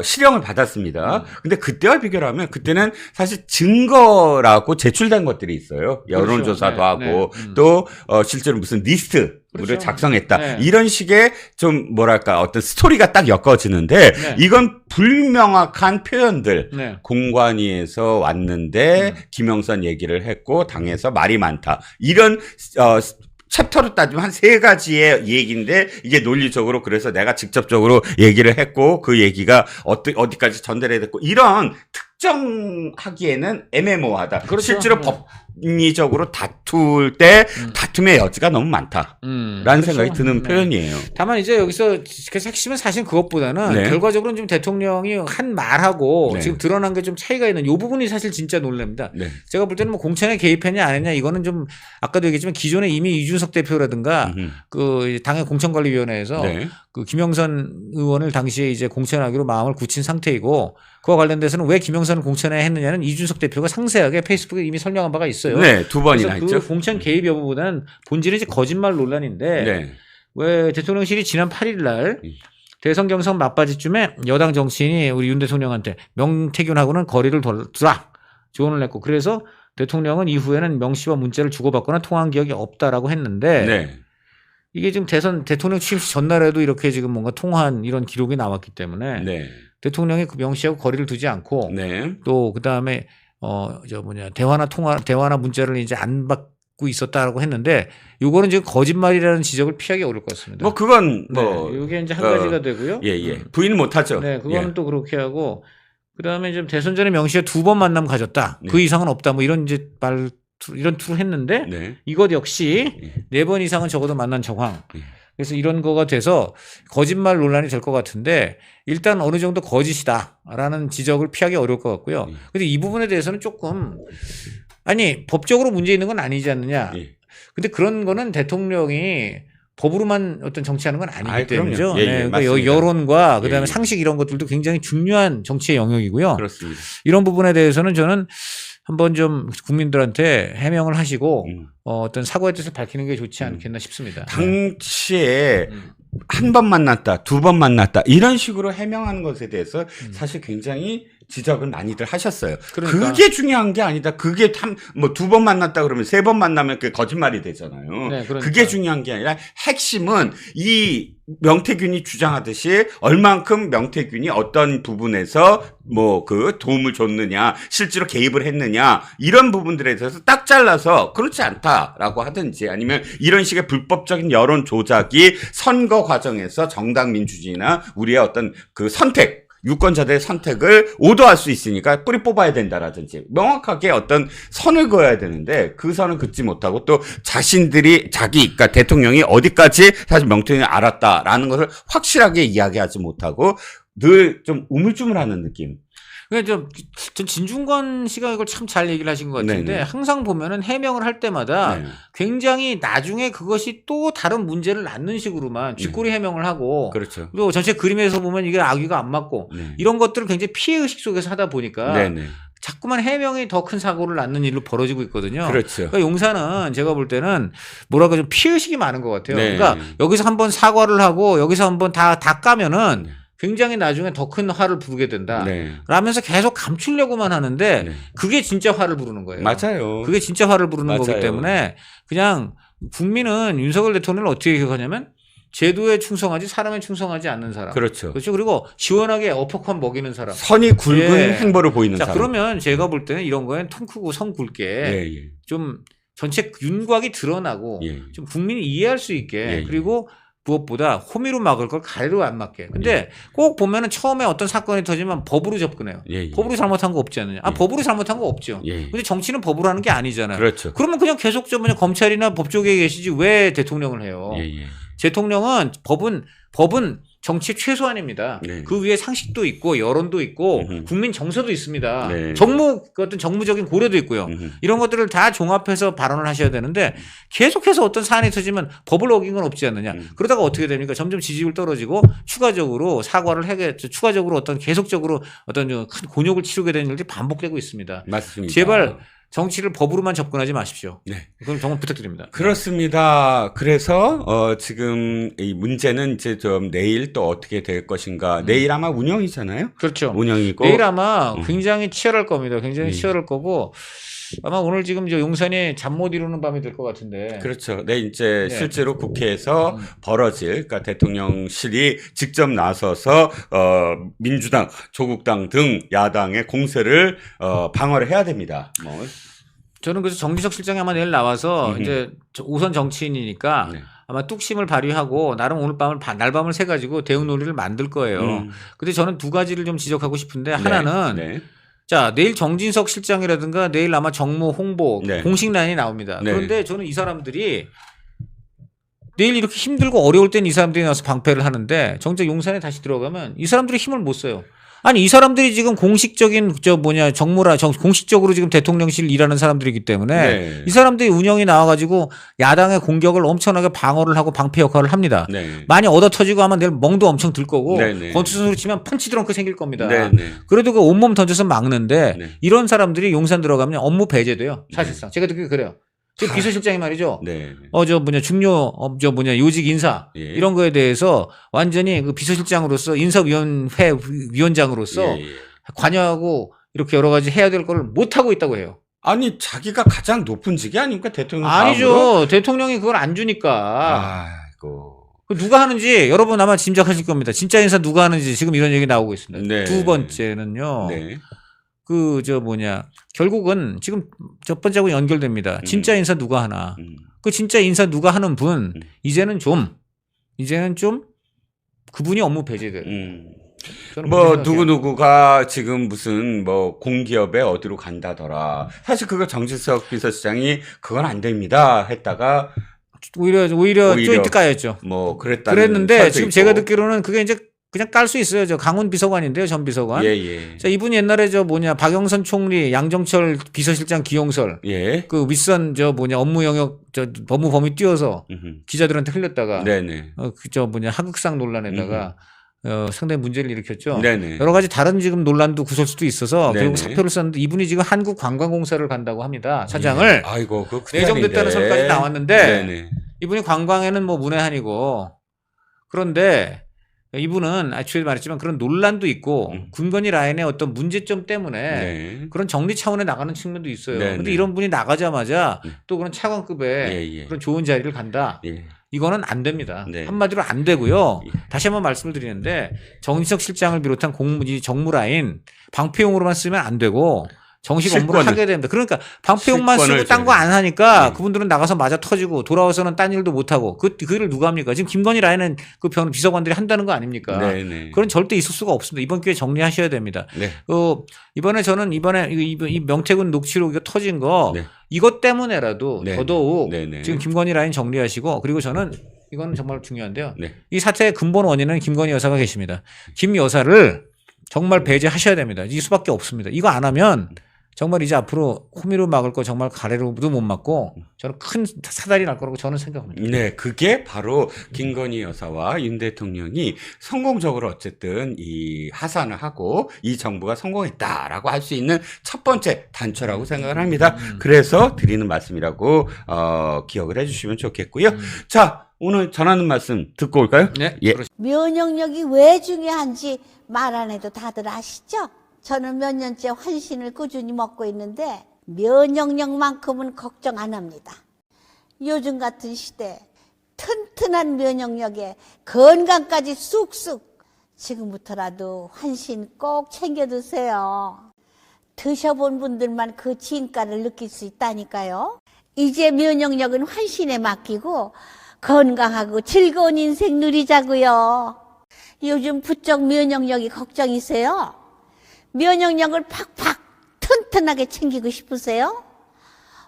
실형을 받았습니다. 근데 그때와 비교를 하면 그때는 사실 증거라고 제출된 것들이 있어요. 여론조사도 그렇죠. 하고 네. 또 실제로 무슨 리스트 를 그렇죠. 작성했다. 네. 이런 식의 좀 뭐랄까 어떤 스토리가 딱 엮어지는데 네. 이건 불명확한 표현들. 네. 공관위에서 왔는데 김영선 얘기를 했고 당에서 말이 많다. 이런 챕터로 따지면 한 3가지의 얘기인데 이게 논리적으로 그래서 내가 직접적으로 얘기를 했고 그 얘기가 어디까지 전달해야 됐고 이런 특정하기에는 애매모호하다. 그렇죠. 실제로 법리적으로 다툴 때 다툼의 여지가 너무 많다. 라는 그렇죠. 생각이 드는 네. 표현이에요. 다만 이제 여기서 그래서 핵심은 사실 그것보다는 네. 결과적으로는 좀 대통령이 한 말하고 네. 지금 드러난 게 좀 차이가 있는 이 부분이 사실 진짜 놀랍니다. 네. 제가 볼 때는 뭐 공천에 개입했냐 안 했냐 이거는 좀 아까도 얘기했지만 기존에 이미 이준석 대표라든가 그 당의 공천관리위원회에서 네. 그 김영선 의원을 당시에 이제 공천하기로 마음을 굳힌 상태이고 그와 관련돼서는 왜 김영선을 공천해야 했느냐는 이준석 대표가 상세하게 페이스북에 이미 설명한 바가 있어요. 네, 2번이나 그래서 했죠. 그 공천 개입 여부보다는 본질은 이제 거짓말 논란인데 네. 왜 대통령실이 지난 8일 날 대선 경선 막바지쯤에 여당 정치인이 우리 윤 대통령한테 명태균하고는 거리를 두라 조언을 했고 그래서 대통령은 이후에는 명 씨와 문자를 주고받거나 통화한 기억이 없다라고 했는데 네. 이게 지금 대통령 취임 전날에도 이렇게 지금 뭔가 통화한 이런 기록이 나왔기 때문에 네. 대통령이 그 명 씨하고 거리를 두지 않고 네. 또 그다음에 대화나 문자를 이제 안 받고 있었다라고 했는데 요거는 지금 거짓말이라는 지적을 피하기 어려울 것 같습니다. 뭐 그건 이게 이제 한 가지가 되고요. 예. 부인 못 하죠. 네, 그거는 예. 또 그렇게 하고 그다음에 좀 대선 전에 명 씨가 2번 만남 가졌다. 네. 그 이상은 없다. 뭐 이런 이제 이런 투를 했는데 네. 이것 역시 예. 4번 이상은 적어도 만난 정황. 예. 그래서 이런 거가 돼서 거짓말 논란이 될 것 같은데 일단 어느 정도 거짓이다라는 지적을 피하기 어려울 것 같고요. 근데 이 부분에 대해서는 조금 아니 법적으로 문제 있는 건 아니지 않느냐. 예. 근데 그런 거는 대통령이 법으로만 어떤 정치하는 건 아니기 그럼요. 때문이죠. 예, 네, 그러니까 맞습니다. 여론과 그다음에 예. 상식 이런 것들도 굉장히 중요한 정치의 영역이고요. 그렇습니다. 이런 부분에 대해서는 저는 한번 좀 국민들한테 해명을 하시고 어떤 사과의 뜻을 밝히는 게 좋지 않겠나 싶습니다. 당시에 한 번 만났다, 2번 만났다 이런 식으로 해명하는 것에 대해서 사실 굉장히 지적을 많이들 하셨어요. 그러니까. 그게 중요한 게 아니다. 그게 2번 만났다 그러면 3번 만나면 그게 거짓말이 되잖아요. 네, 그러니까. 그게 중요한 게 아니라 핵심은 이 명태균이 주장하듯이 얼만큼 명태균이 어떤 부분에서 뭐 그 도움을 줬느냐, 실제로 개입을 했느냐 이런 부분들에 대해서 딱 잘라서 그렇지 않다라고 하든지 아니면 이런 식의 불법적인 여론 조작이 선거 과정에서 정당 민주주의나 우리의 어떤 그 선택 유권자들의 선택을 오도할 수 있으니까 뿌리 뽑아야 된다라든지 명확하게 어떤 선을 그어야 되는데 그 선을 긋지 못하고 또 자신들이 그러니까 대통령이 어디까지 사실 명태균이 알았다라는 것을 확실하게 이야기하지 못하고 늘 좀 우물쭈물하는 느낌. 그러니까 전 진중권 씨가 이걸 참 잘 얘기를 하신 것 같은데 네네. 항상 보면은 해명을 할 때마다 네. 굉장히 나중에 그것이 또 다른 문제를 낳는 식으로만 쥐꼬리 해명을 하고 그렇죠. 또 전체 그림에서 보면 이게 아기가 안 맞고 네. 이런 것들을 굉장히 피해의식 속에서 하다 보니까 네네. 자꾸만 해명이 더 큰 사고를 낳는 일로 벌어지고 있거든요. 그렇죠. 그러니까 용산은 제가 볼 때는 뭐랄까 좀 피의식이 많은 것 같아요. 네. 그러니까 여기서 한번 사과를 하고 여기서 한번 다 까면은 네. 굉장히 나중에 더 큰 화를 부르게 된다. 네. 라면서 계속 감추려고만 하는데 네. 그게 진짜 화를 부르는 거예요. 맞아요. 그게 진짜 화를 부르는 맞아요. 거기 때문에 그냥 국민은 윤석열 대통령을 어떻게 기억하냐면 제도에 충성하지 사람에 충성하지 않는 사람. 그렇죠. 그렇죠. 그리고 시원하게 어퍼컷 먹이는 사람. 선이 굵은 예. 행보를 보이는 자, 사람. 그러면 제가 볼 때는 이런 거엔 통 크고 성 굵게 예, 예. 좀 전체 윤곽이 드러나고 예. 좀 국민이 이해할 수 있게 예, 예. 그리고 무엇보다 호미로 막을 걸 가래로 안 막게. 근데 꼭 보면은 처음에 어떤 사건이 터지면 법으로 접근해요. 예, 예. 법으로 잘못한 거 없지 않느냐. 예. 법으로 잘못한 거 없죠. 예. 근데 정치는 법으로 하는 게 아니잖아요. 그렇죠. 그러면 그냥 계속 저 뭐냐 검찰이나 법조계에 계시지 왜 대통령을 해요. 예, 예. 대통령은 법은 정치의 최소한입니다. 네. 그 위에 상식도 있고 여론도 있고 음흠. 국민 정서도 있습니다. 네. 어떤 정무적인 고려도 있고요. 음흠. 이런 것들을 다 종합해서 발언을 하셔야 되는데 계속해서 어떤 사안이 터지면 법을 어긴 건 없지 않느냐. 그러다가 어떻게 됩니까? 점점 지지율 떨어지고 추가적으로 사과를 하겠죠. 추가적으로 어떤 계속적으로 어떤 큰 곤욕을 치르게 되는 일들이 반복되고 있습니다. 맞습니다. 제발 정치를 법으로만 접근하지 마십시오. 네. 그럼 정말 부탁드립니다. 그렇습니다. 그래서 지금 이 문제는 이제 좀 내일 또 어떻게 될 것인가. 내일 아마 운영이잖아요. 그렇죠. 운영이고 내일 아마 굉장히 치열할 겁니다. 굉장히 치열할 거고 아마 오늘 지금 저 용산이 잠 못 이루는 밤이 될 것 같은데. 그렇죠. 네, 이제 네. 실제로 국회에서 벌어질, 그러니까 대통령실이 직접 나서서 민주당, 조국당 등 야당의 공세를 방어를 해야 됩니다. 뭐. 저는 그래서 정진석 실장이 아마 내일 나와서 이제 우선 정치인이니까 네. 아마 뚝심을 발휘하고 나름 오늘 밤을 날밤을 새 가지고 대응 논리를 만들 거예요. 근데 저는 두 가지를 좀 지적하고 싶은데 하나는 네. 자, 내일 정진석 실장이라든가 내일 아마 정무 홍보 네. 공식 라인이 나옵니다. 네. 그런데 저는 이 사람들이 내일 이렇게 힘들고 어려울 땐 이 사람들이 나와서 방패를 하는데 정작 용산에 다시 들어가면 이 사람들이 힘을 못 써요. 아니 이 사람들이 지금 공식적인 공식적으로 지금 대통령실 일하는 사람들이기 때문에 네. 이 사람들이 운영이 나와가지고 야당의 공격을 엄청나게 방어를 하고 방패 역할을 합니다. 네. 많이 얻어 터지고 하면 내일 멍도 엄청 들 거고 네네. 권투선수로 치면 펀치 드렁크 생길 겁니다. 네네. 그래도 그 온몸 던져서 막는데 네. 이런 사람들이 용산 들어가면 업무 배제돼요. 사실상 제가 듣기에 그래요. 지금 비서실장이 말이죠. 네. 요직 인사 예. 이런 거에 대해서 완전히 그 비서실장으로서 인사위원회 위원장으로서 예, 예. 관여하고 이렇게 여러 가지 해야 될 걸 못 하고 있다고 해요. 아니 자기가 가장 높은 직이 아닙니까 대통령 아니죠. 다음으로? 대통령이 그걸 안 주니까. 아이고. 그 누가 하는지 여러분 아마 짐작하실 겁니다. 진짜 인사 누가 하는지 지금 이런 얘기 나오고 있습니다. 네. 두 번째는요. 네. 결국은 지금 첫 번째하고 연결됩니다. 진짜 인사 누가 하나. 그 진짜 인사 누가 하는 분 이제는 좀 그분이 업무 배제돼요. 저는 뭐 그렇게 생각해요. 누구누구가 지금 무슨 뭐 공기업에 어디로 간다더라. 사실 그거 정진석 비서실장이 그건 안 됩니다 했다가 오히려 조인트 까였죠. 뭐 그랬다는 그랬는데 설도 지금 있고. 제가 듣기로는 그게 이제 그냥 깔 수 있어요. 저 강훈 비서관인데요, 전 비서관. 예. 자, 이분이 옛날에 박영선 총리, 양정철 비서실장 기용설, 예. 그 윗선 업무 영역 법무 범위 띄워서 기자들한테 흘렸다가 네네. 하극상 논란에다가 상당히 문제를 일으켰죠. 네네. 여러 가지 다른 지금 논란도 구설수도 있어서 네네. 결국 사표를 썼는데 이분이 지금 한국관광공사를 간다고 합니다. 차장을. 예. 아이고 그 내정됐다는 설까지 나왔는데 네네. 이분이 관광에는 뭐 문외한이고 그런데 이분은 애초에 말했지만 그런 논란도 있고 김건희 라인의 어떤 문제점 때문에 네. 그런 정리 차원에 나가는 측면도 있어요. 네네. 근데 이런 분이 나가자마자 또 그런 차관급의 예. 그런 좋은 자리를 간다. 예. 이거는 안 됩니다. 네. 한마디로 안 되고요. 예. 다시 한번 말씀을 드리는데 정진석 실장을 비롯한 정무 라인 방패용으로만 쓰면 안 되고 정식 업무를 실권을. 하게 됩니다. 그러니까 방패용만 실권을 쓰고 딴 거 안 하니까 네. 그분들은 나가서 맞아 터지고 돌아와서는 딴 일도 못 하고 그 일을 누가 합니까? 지금 김건희 라인은 그 비서관들이 한다는 거 아닙니까? 네네. 그건 절대 있을 수가 없습니다. 이번 기회에 정리하셔야 됩니다. 네. 이번에 이 명태균 녹취록 이거 터진 거 네. 이것 때문에라도 네. 더더욱 네네. 지금 김건희 라인 정리하시고 그리고 저는 이건 정말 중요한데요. 네. 이 사태의 근본 원인은 김건희 여사가 계십니다. 김 여사를 정말 배제하셔야 됩니다. 이 수밖에 없습니다. 이거 안 하면 정말 이제 앞으로 호미로 막을 거 정말 가래로도 못 막고 저는 큰 사달이 날 거라고 저는 생각합니다. 네, 그게 바로 김건희 여사와 윤 대통령이 성공적으로 어쨌든 이 하산을 하고 이 정부가 성공했다라고 할 수 있는 첫 번째 단초라고 생각을 합니다. 그래서 드리는 말씀이라고 기억을 해주시면 좋겠고요. 자, 오늘 전하는 말씀 듣고 올까요? 네, 예. 면역력이 왜 중요한지 말 안 해도 다들 아시죠? 저는 몇 년째 환신을 꾸준히 먹고 있는데 면역력만큼은 걱정 안 합니다. 요즘 같은 시대 튼튼한 면역력에 건강까지 쑥쑥 지금부터라도 환신 꼭 챙겨 드세요. 드셔본 분들만 그 진가를 느낄 수 있다니까요. 이제 면역력은 환신에 맡기고 건강하고 즐거운 인생 누리자고요. 요즘 부쩍 면역력이 걱정이세요? 면역력을 팍팍 튼튼하게 챙기고 싶으세요?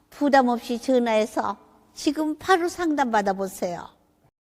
부담 없이 전화해서 지금 바로 상담 받아보세요.